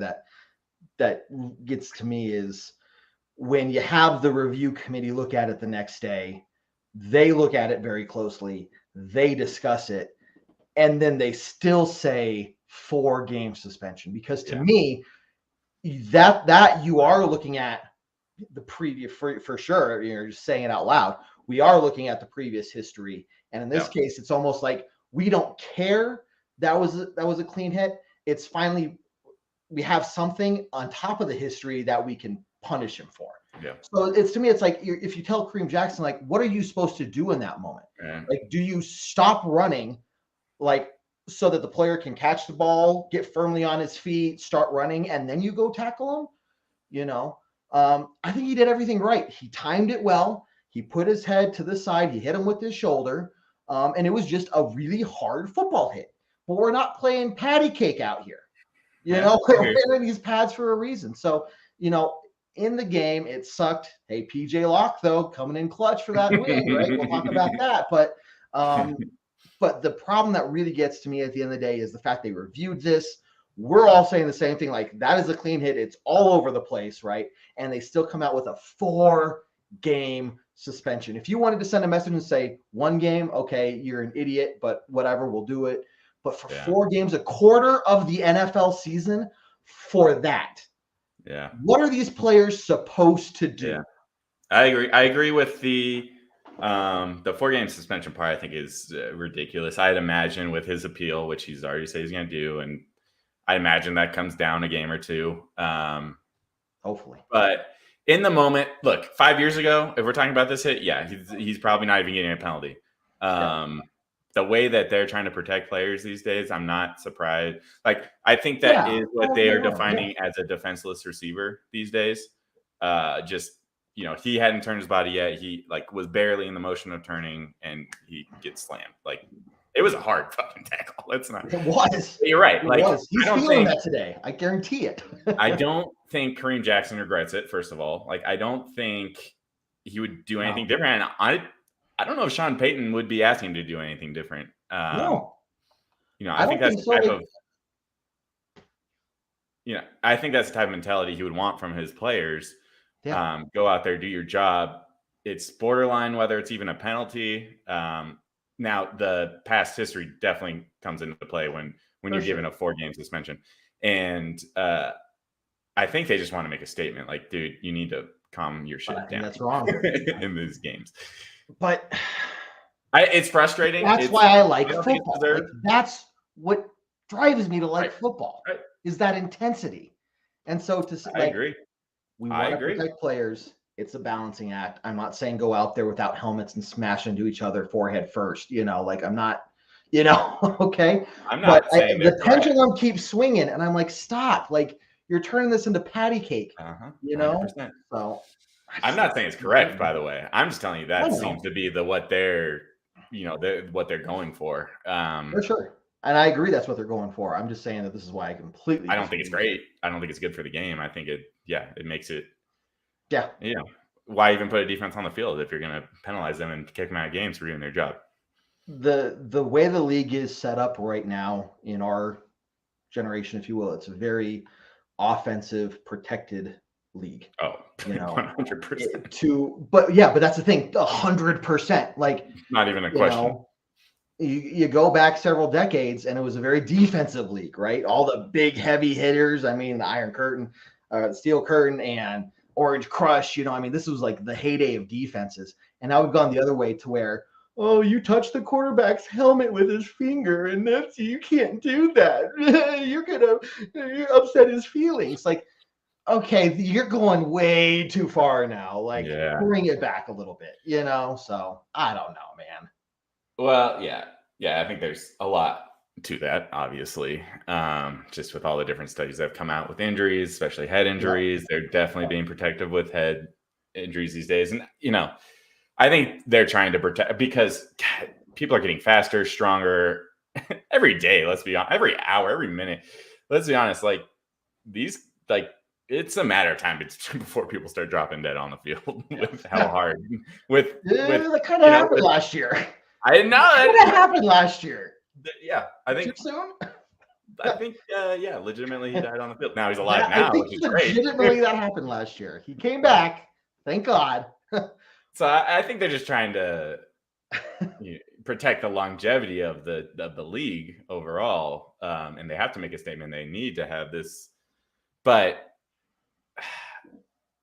that gets to me is when you have the review committee look at it the next day, they look at it very closely, they discuss it, and then they still say 4-game suspension. Because to me, that you are looking at the previous for sure. You're just saying it out loud. We are looking at the previous history, and in this case, it's almost like we don't care that was a clean hit. It's finally we have something on top of the history that we can punish him for. Yeah. So it's to me, it's like if you tell Kareem Jackson, like, what are you supposed to do in that moment? Yeah. Like, do you stop running, like, so that the player can catch the ball, get firmly on his feet, start running, and then you go tackle him? You know, I think he did everything right. He timed it well. He put his head to the side. He hit him with his shoulder. And it was just a really hard football hit. But we're not playing patty cake out here. You know, we're wearing these pads for a reason. So, you know, in the game, it sucked. Hey, PJ Locke, though, coming in clutch for that win, right? We'll talk about that. But the problem that really gets to me at the end of the day is the fact they reviewed this. We're all saying the same thing, like, that is a clean hit. It's all over the place, right? And they still come out with a 4-game suspension. If you wanted to send a message and say 1 game, okay, you're an idiot, but whatever, we'll do it. But for 4 games, a quarter of the NFL season for that. Yeah. What are these players supposed to do? Yeah. I agree with the 4-game suspension part. I think is ridiculous. I'd imagine with his appeal, which he's already said he's going to do, and I imagine that comes down a game or two. Hopefully. But in the moment, look, 5 years ago, if we're talking about this hit, he's probably not even getting a penalty. The way that they're trying to protect players these days, I'm not surprised. Like, I think that is what they are defining as a defenseless receiver these days. Just, you know, he hadn't turned his body yet. He was barely in the motion of turning, and he gets slammed. Like, it was a hard fucking tackle. Let's not. It was. You're right. Like, he's feeling that today. I guarantee it. I don't think Kareem Jackson regrets it. First of all, like, I don't think he would do anything different. And I don't know if Sean Payton would be asking to do anything different. No. You know, I think that's the type of, you know, I think that's the type of mentality he would want from his players. Yeah. Go out there, do your job. It's borderline whether it's even a penalty. Now, the past history definitely comes into play when you're given a 4-game suspension. And I think they just want to make a statement like, dude, you need to calm your shit down. That's wrong in these games. But it's frustrating. That's why I like football. Like, that's what drives me to like football is that intensity. And so to say, I agree. We want to protect players. It's a balancing act. I'm not saying go out there without helmets and smash into each other forehead first. You know, like I'm not, you know, okay. I'm not saying the pendulum keeps swinging, and I'm like, stop! Like you're turning this into patty cake. You know. 100%. So I'm not saying it's correct, by the way. I'm just telling you that seems to be what they're going for. For sure. And I agree that's what they're going for. I'm just saying that this is why I completely. I don't think it's great. I don't think it's good for the game. I think it makes it. Yeah. You know, why even put a defense on the field if you're going to penalize them and kick them out of games for doing their job? The way the league is set up right now in our generation, if you will, it's a very offensive, protected league. Oh, you know, 100%. But that's the thing, 100%. Like, not even a question. Know, you go back several decades, and it was a very defensive league, right? All the big, heavy hitters. I mean, the Iron Curtain, Steel Curtain, and Orange Crush. You know, I mean, this was like the heyday of defenses. And now we've gone the other way to where, oh, you touch the quarterback's helmet with his finger, and you can't do that. You're gonna upset his feelings. Like, okay, you're going way too far now. Like, bring it back a little bit. You know, so I don't know, man. Well, yeah. I think there's a lot to that, obviously. Just with all the different studies that have come out with injuries, especially head injuries, they're definitely being protective with head injuries these days. And I think they're trying to protect because people are getting faster, stronger every day. Let's be honest, every hour, every minute. Let's be honest. It's a matter of time before people start dropping dead on the field with how hard. That kind of happened last year. I know that happened last year. Yeah, I think too soon. I think, legitimately he died on the field. Now he's alive now, which is great. Legitimately, that happened last year. He came back. Thank God. So I think they're just trying to protect the longevity of the league overall, and they have to make a statement. They need to have this, but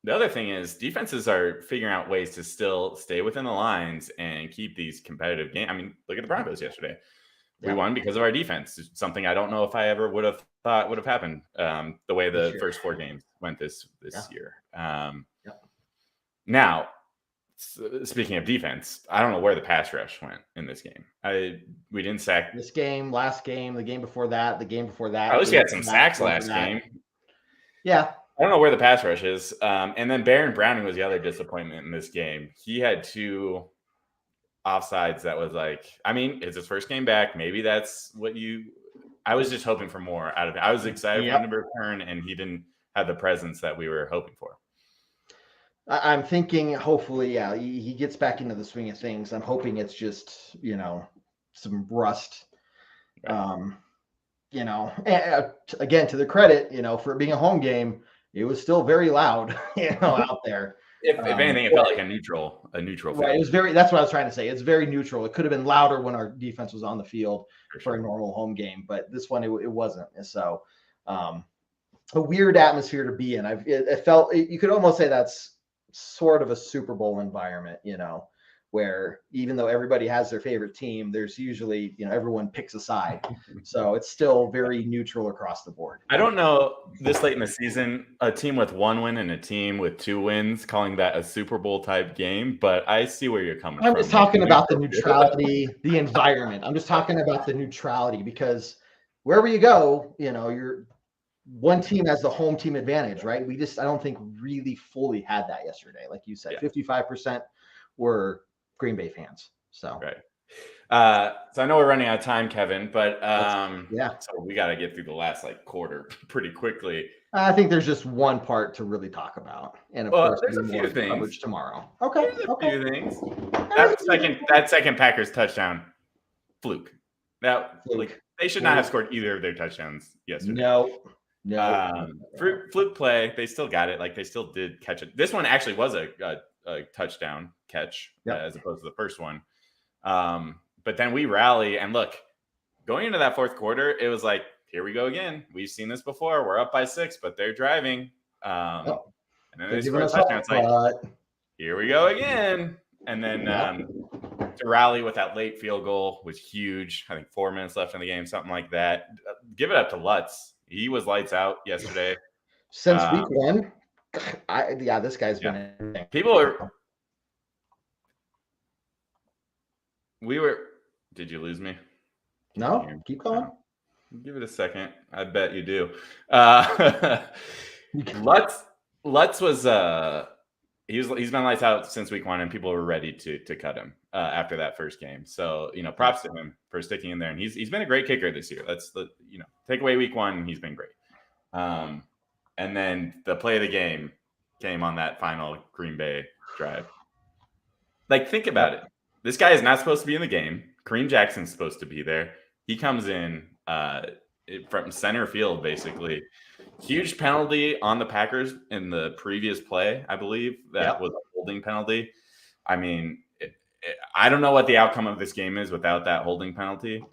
the other thing is defenses are figuring out ways to still stay within the lines and keep these competitive games. I mean, look at the Broncos yesterday. We won because of our defense. It's something I don't know if I ever would have thought would have happened the way the first 4 games went this year. Now, speaking of defense, I don't know where the pass rush went in this game. We didn't sack this game, last game, the game before that, the game before that. At least we had some sacks last game. Yeah. I don't know where the pass rush is. And then Baron Browning was the other disappointment in this game. He had 2 offsides that was it's his first game back. Maybe that's what I was just hoping for more out of it. I was excited for him to return, and he didn't have the presence that we were hoping for. I'm thinking, hopefully, he gets back into the swing of things. I'm hoping it's just, some rust. Right. Again, to the credit, for it being a home game, it was still very loud, out there. If anything, it felt like a neutral field. Right. It was that's what I was trying to say. It's very neutral. It could have been louder when our defense was on the field for a normal home game, but this one, it wasn't. So a weird atmosphere to be in. It felt, you could almost say that's sort of a Super Bowl environment, where even though everybody has their favorite team, there's usually, everyone picks a side. So it's still very neutral across the board. I don't know, this late in the season, a team with 1 win and a team with 2 wins, calling that a Super Bowl type game, but I see where you're coming from. I'm just talking about the neutrality, the environment. I'm just talking about the neutrality, because wherever you go, you're one team has the home team advantage, right? I don't think really fully had that yesterday. Like you said, 55% were Green Bay fans. So right. So I know we're running out of time, Kevin, but so we got to get through the last quarter pretty quickly. I think there's just one part to really talk about, and of course, there's a few things coverage tomorrow. Okay, there's a few things. That second Packers touchdown, fluke. They should not have scored either of their touchdowns yesterday. No. Fluke play. They still got it. They still did catch it. This one actually was a touchdown catch as opposed to the first one. But then we rally, and look, going into that fourth quarter, it was here we go again. We've seen this before. We're up by 6, but they're driving. And then they score a touchdown. It's here we go again. And then to rally with that late field goal was huge. I think 4 minutes left in the game, something like that. Give it up to Lutz. He was lights out yesterday. Since week 1, this guy's been in. People are. Did you lose me? No, keep going. Give it a second. I bet you do. Lutz was he's been lights out since week 1, and people were ready to cut him after that first game. So props to him for sticking in there, and he's been a great kicker this year. That's take away week 1, he's been great. And then the play of the game came on that final Green Bay drive. Think about it. This guy is not supposed to be in the game. Kareem Jackson's supposed to be there. He comes in from center field, basically. Huge penalty on the Packers in the previous play, I believe. That was a holding penalty. I mean, I don't know what the outcome of this game is without that holding penalty.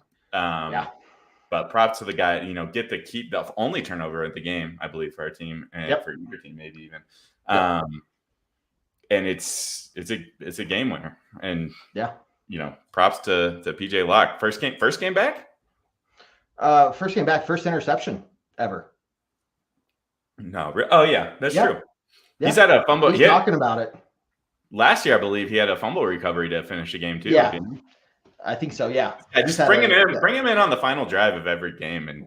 But props to the guy, get to keep the only turnover at the game, I believe, for our team and for your team, maybe even. And it's a game winner. And props to PJ Locke. First game back? First game back, first interception ever. No. Oh yeah, that's true. Yeah. He's had a fumble. Talking about it. Last year, I believe he had a fumble recovery to finish the game too. Yeah. I think so. Yeah. Just bring him in. Bring him in on the final drive of every game, and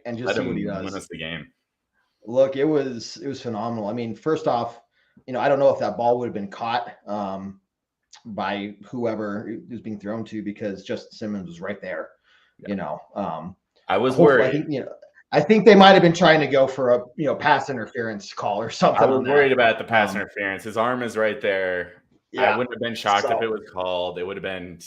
and just see what he does. Win us the game. Look, it was phenomenal. I mean, first off, I don't know if that ball would have been caught by whoever it was being thrown to, because Justin Simmons was right there. Yeah. I was worried. I think they might have been trying to go for a pass interference call or something. I was worried about the pass interference. His arm is right there. Yeah. I wouldn't have been shocked if it was called. It would have been a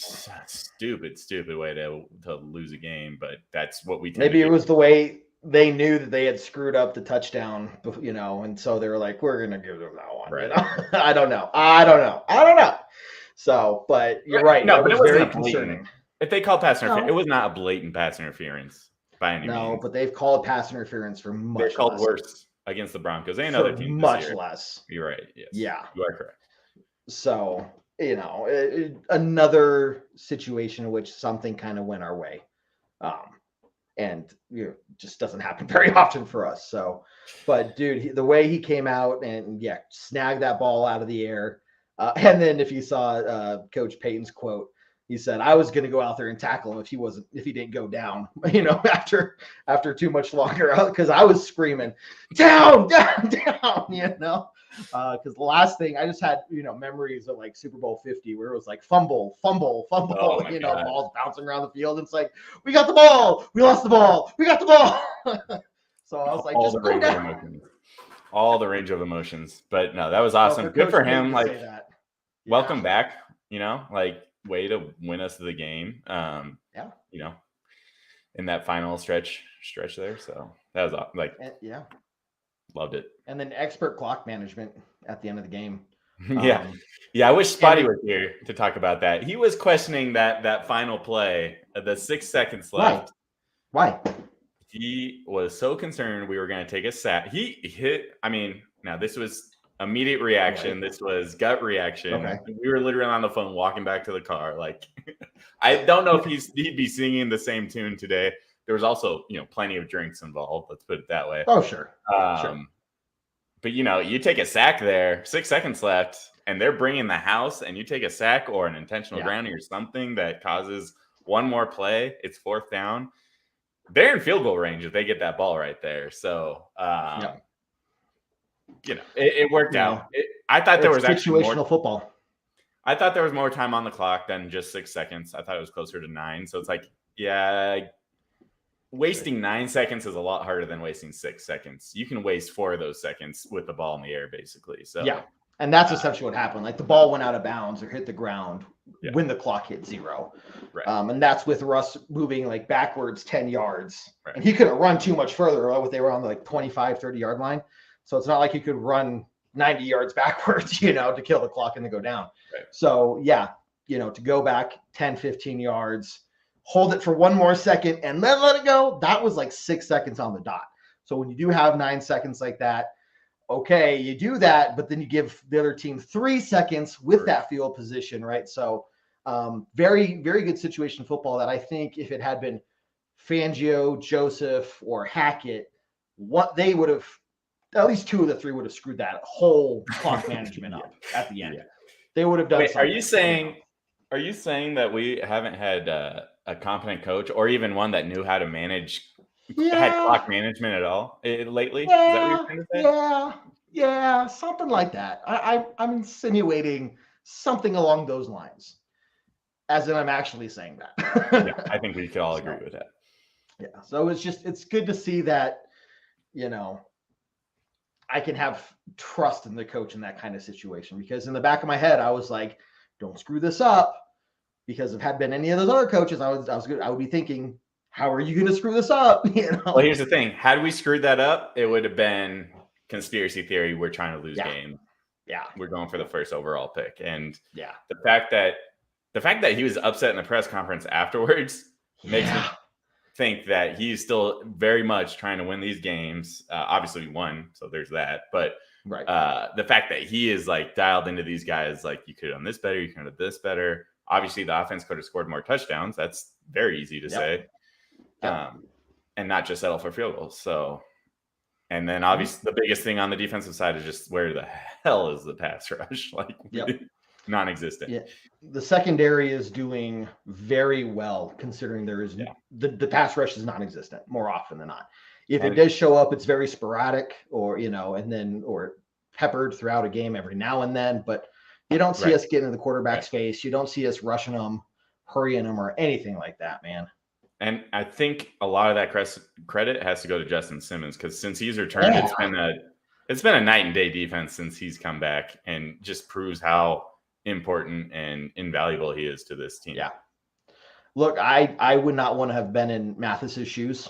stupid way to lose a game, but that's what we tend maybe to do. It was the way they knew that they had screwed up the touchdown, and so they were like, we're going to give them that one. Right. I don't know. So, but you're right. No, but it was very concerning. If they called pass interference, it was not a blatant pass interference by any means. No, but they've called pass interference for much less. They've called worse against the Broncos and other teams much less. You're right. Yes. Yeah. You are correct. So, another situation in which something kind of went our way. And just doesn't happen very often for us. So, but dude, the way he came out and snagged that ball out of the air. And then if you saw Coach Payton's quote, he said, I was going to go out there and tackle him if he didn't go down, after too much longer, because I was screaming down, because the last thing I just had, memories of like Super Bowl 50, where it was like fumble, oh balls bouncing around the field. And it's like, we got the ball, we lost the ball, we got the ball. So I was like, just go down. All the range of emotions, but no, that was awesome. Good for him. Like, welcome back, way to win us the game. In that final stretch there. So that was like, loved it. And then expert clock management at the end of the game. Yeah. I wish Spotty was here to talk about that. He was questioning that final play, the 6 seconds left. Why? He was so concerned we were going to take a sack. He hit. I mean, now this was immediate reaction. Right. This was gut reaction. Okay. We were literally on the phone walking back to the car. Like, I don't know if he'd be singing the same tune today. There was also, plenty of drinks involved. Let's put it that way. Oh, sure. But, you take a sack there, 6 seconds left, and they're bringing the house, and you take a sack or an intentional grounding or something that causes one more play. It's 4th down. They're in field goal range if they get that ball right there. So, it worked out. I thought there was actually situational football. I thought there was more time on the clock than just 6 seconds. I thought it was closer to 9. So it's like, wasting 9 seconds is a lot harder than wasting 6 seconds. You can waste 4 of those seconds with the ball in the air, basically. So and that's essentially what happened. Like the ball went out of bounds or hit the ground when the clock hit 0. Right. And that's with Russ moving like backwards 10 yards. Right. And he couldn't run too much further. Right? They were on the like 25, 30-yard line. So it's not like he could run 90 yards backwards, to kill the clock and then go down. Right. So, to go back 10, 15 yards, hold it for one more second, and then let it go, that was like 6 seconds on the dot. So when you do have 9 seconds like that, okay, you do that, but then you give the other team 3 seconds with that field position, right? So very, very good situation football that I think if it had been Fangio, Joseph, or Hackett, what they would have, at least 2 of the 3 would have screwed that whole clock management up at the end. They would have done something. Are you saying that we haven't had a competent coach or even one that knew how to manage had clock management at all lately? Is that what you're trying to say? Yeah, something like that. I'm insinuating something along those lines, as in I'm actually saying that. I think we could all agree with that. Yeah, so it's good to see that, I can have trust in the coach in that kind of situation, because in the back of my head, I was like, don't screw this up, because if it had been any of those other coaches, I would be thinking, how are you going to screw this up? Well, here's the thing. Had we screwed that up, it would have been conspiracy theory. We're trying to lose game. Yeah. We're going for the first overall pick. And the fact that he was upset in the press conference afterwards makes me think that he's still very much trying to win these games. Obviously we won, so there's that. But the fact that he is like dialed into these guys, like, you could have done this better, you could have done this better. Obviously the offense could have scored more touchdowns. That's very easy to say. And not just settle for field goals. So, and then obviously the biggest thing on the defensive side is just, where the hell is the pass rush? Like, non-existent. Yeah. The secondary is doing very well considering there is the pass rush is non-existent more often than not. If it does show up, it's very sporadic or peppered throughout a game every now and then, but you don't see us getting in the quarterback's face. You don't see us rushing them, hurrying them, or anything like that, man. And I think a lot of that credit has to go to Justin Simmons, because since he's returned, it's been a night and day defense since he's come back, and just proves how important and invaluable he is to this team. Yeah. Look, I would not want to have been in Mathis's shoes,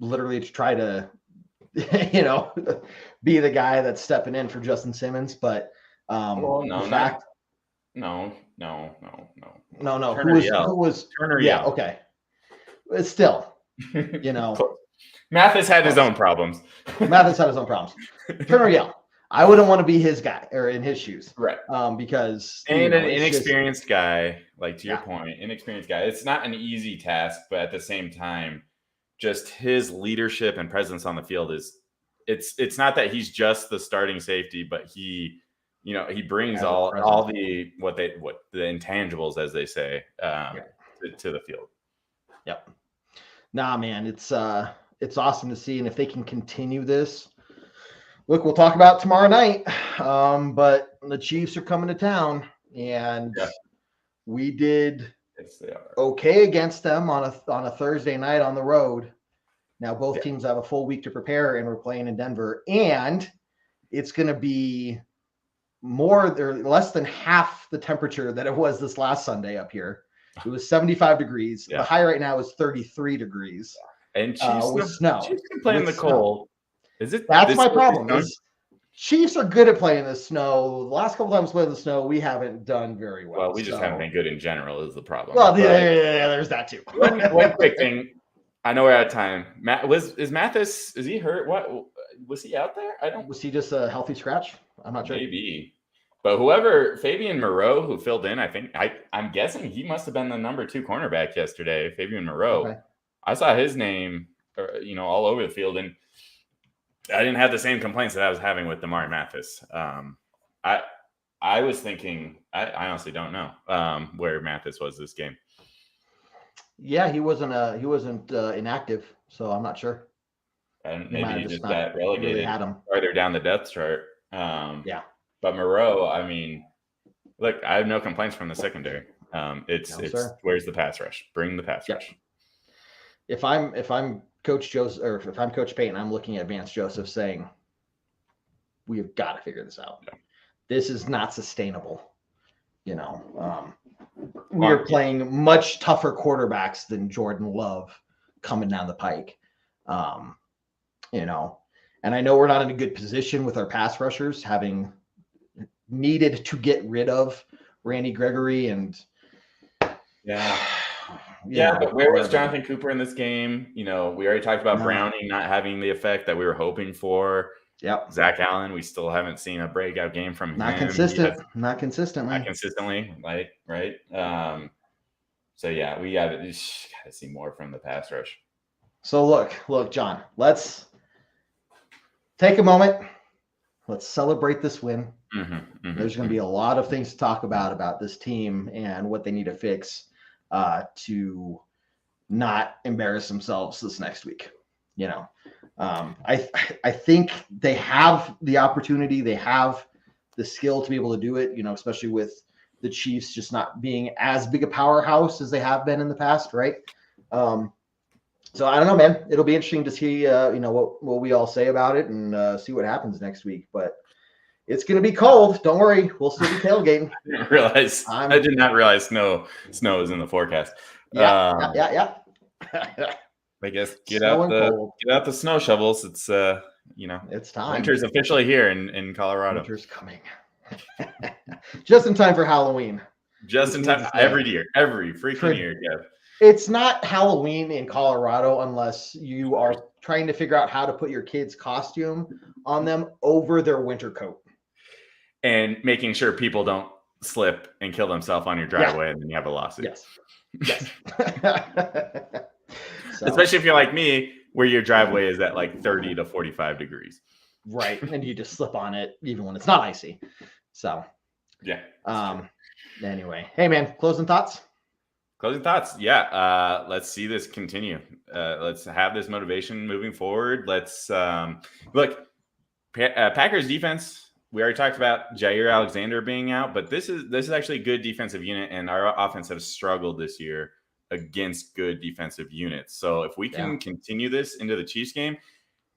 literally to try to, be the guy that's stepping in for Justin Simmons. But no. Who was Turner? Yeah. Okay. It's still, Mathis had his own problems. Turner Yell. I wouldn't want to be his guy or in his shoes. Right. Because an inexperienced guy, like to your point, inexperienced guy. It's not an easy task, but at the same time, just his leadership and presence on the field it's not that he's just the starting safety, but he brings all the intangibles, as they say, to the field. Yep. Nah, man, it's awesome to see. And if they can continue this, look, we'll talk about it tomorrow night. But the Chiefs are coming to town, and we did okay against them on a Thursday night on the road. Now both teams have a full week to prepare, and we're playing in Denver, and it's going to be less than half the temperature that it was this last Sunday up here. It was 75 degrees. The high right now is 33 degrees. And Chiefs with snow. Chiefs can play in the cold. That's my problem. Chiefs are good at playing the snow. The last couple times we played in the snow, we haven't done very well. Well, we just haven't been good in general is the problem. Well, there's that too. One quick thing. I know we're out of time. Is Mathis? Is he hurt? What was he out there? Was he just a healthy scratch? I'm not sure. Maybe. But Fabian Moreau, who filled in, I'm guessing he must have been the number 2 cornerback yesterday. Fabian Moreau. Okay. I saw his name, all over the field, and I didn't have the same complaints that I was having with Damari Mathis. I was thinking, I honestly don't know where Mathis was this game. Yeah, he wasn't inactive, so I'm not sure. And maybe he just got relegated really farther down the depth chart. But Moreau, look, I have no complaints from the secondary. Where's the pass rush? Bring the pass rush. If I'm Coach Joseph, or if I'm Coach Payton, I'm looking at Vance Joseph saying, we've got to figure this out. Yeah. This is not sustainable. We're playing much tougher quarterbacks than Jordan Love coming down the pike. And I know we're not in a good position with our pass rushers, having needed to get rid of Randy Gregory and but where was Jonathan Cooper in this game? We already talked about Browning not having the effect that we were hoping for. Yep. Zach Allen, we still haven't seen a breakout game from him. Not consistently. Right. So we got to see more from the pass rush. So look, John, let's take a moment. Let's celebrate this win. There's going to be a lot of things to talk about this team and what they need to fix to not embarrass themselves this next week. I think they have the opportunity. They have the skill to be able to do it, especially with the Chiefs just not being as big a powerhouse as they have been in the past. Right. So I don't know, man, it'll be interesting to see, what we all say about it and see what happens next week, but it's going to be cold. Don't worry. We'll still be tailgating. I did not realize snow is in the forecast. Yeah. I guess get out the snow shovels. It's it's time. Winter's officially here in Colorado. Winter's coming. Just in time for Halloween. Just in time every freaking year. Yeah. It's not Halloween in Colorado unless you are trying to figure out how to put your kid's costume on them over their winter coat. And making sure people don't slip and kill themselves on your driveway and then you have a lawsuit. Yes. Especially if you're like me, where your driveway is at like 30 to 45 degrees. Right. And you just slip on it even when it's not icy. So, Yeah. Anyway, hey man, closing thoughts. Yeah. Let's see this continue. Let's have this motivation moving forward. Let's look. Packers defense. We already talked about Jair Alexander being out, but this is actually a good defensive unit, and our offense has struggled this year against good defensive units. So if we can continue this into the Chiefs game,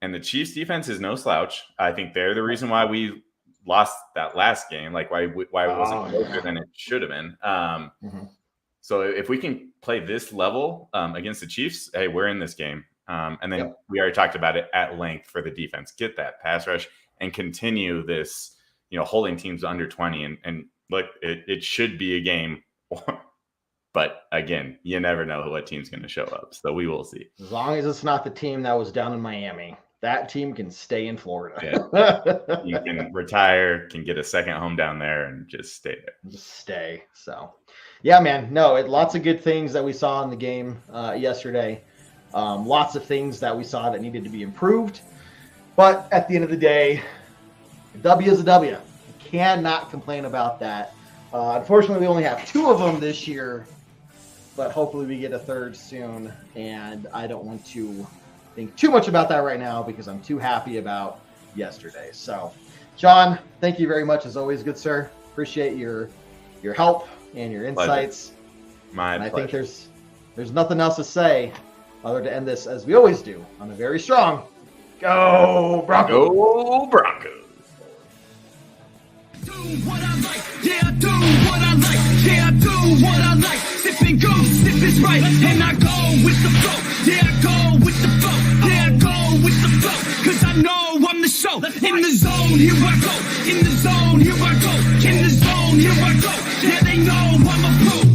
and the Chiefs defense is no slouch, I think they're the reason why we lost that last game. Like why it wasn't closer than it should have been. So if we can play this level against the Chiefs, hey, we're in this game. And then we already talked about it at length for the defense. Get that pass rush and continue this, holding teams under 20. And look, it should be a game. But again, you never know what team's going to show up. So we will see. As long as it's not the team that was down in Miami, that team can stay in Florida. Yeah. You can retire, can get a second home down there, and just stay there. Just stay. So, yeah, man. No, lots of good things that we saw in the game yesterday. Lots of things that we saw that needed to be improved. But at the end of the day, a W is a W. You cannot complain about that. Unfortunately, we only have 2 of them this year, but hopefully we get a third soon. And I don't want to think too much about that right now because I'm too happy about yesterday. So, John, thank you very much as always, good sir. Appreciate your help and your insights. My pleasure. I think there's nothing else to say other to end this as we always do on a very strong Go Broncos. Go Broncos. Do what I like, yeah, do what I like, yeah, do what I like. Sip and go, sip is right, and I go with the flow, yeah, I go with the flow, yeah, I go with the flow, cause I know I'm the show. In the zone, here I go, in the zone, here I go, in the zone, here I go, yeah, they know I'm a pro.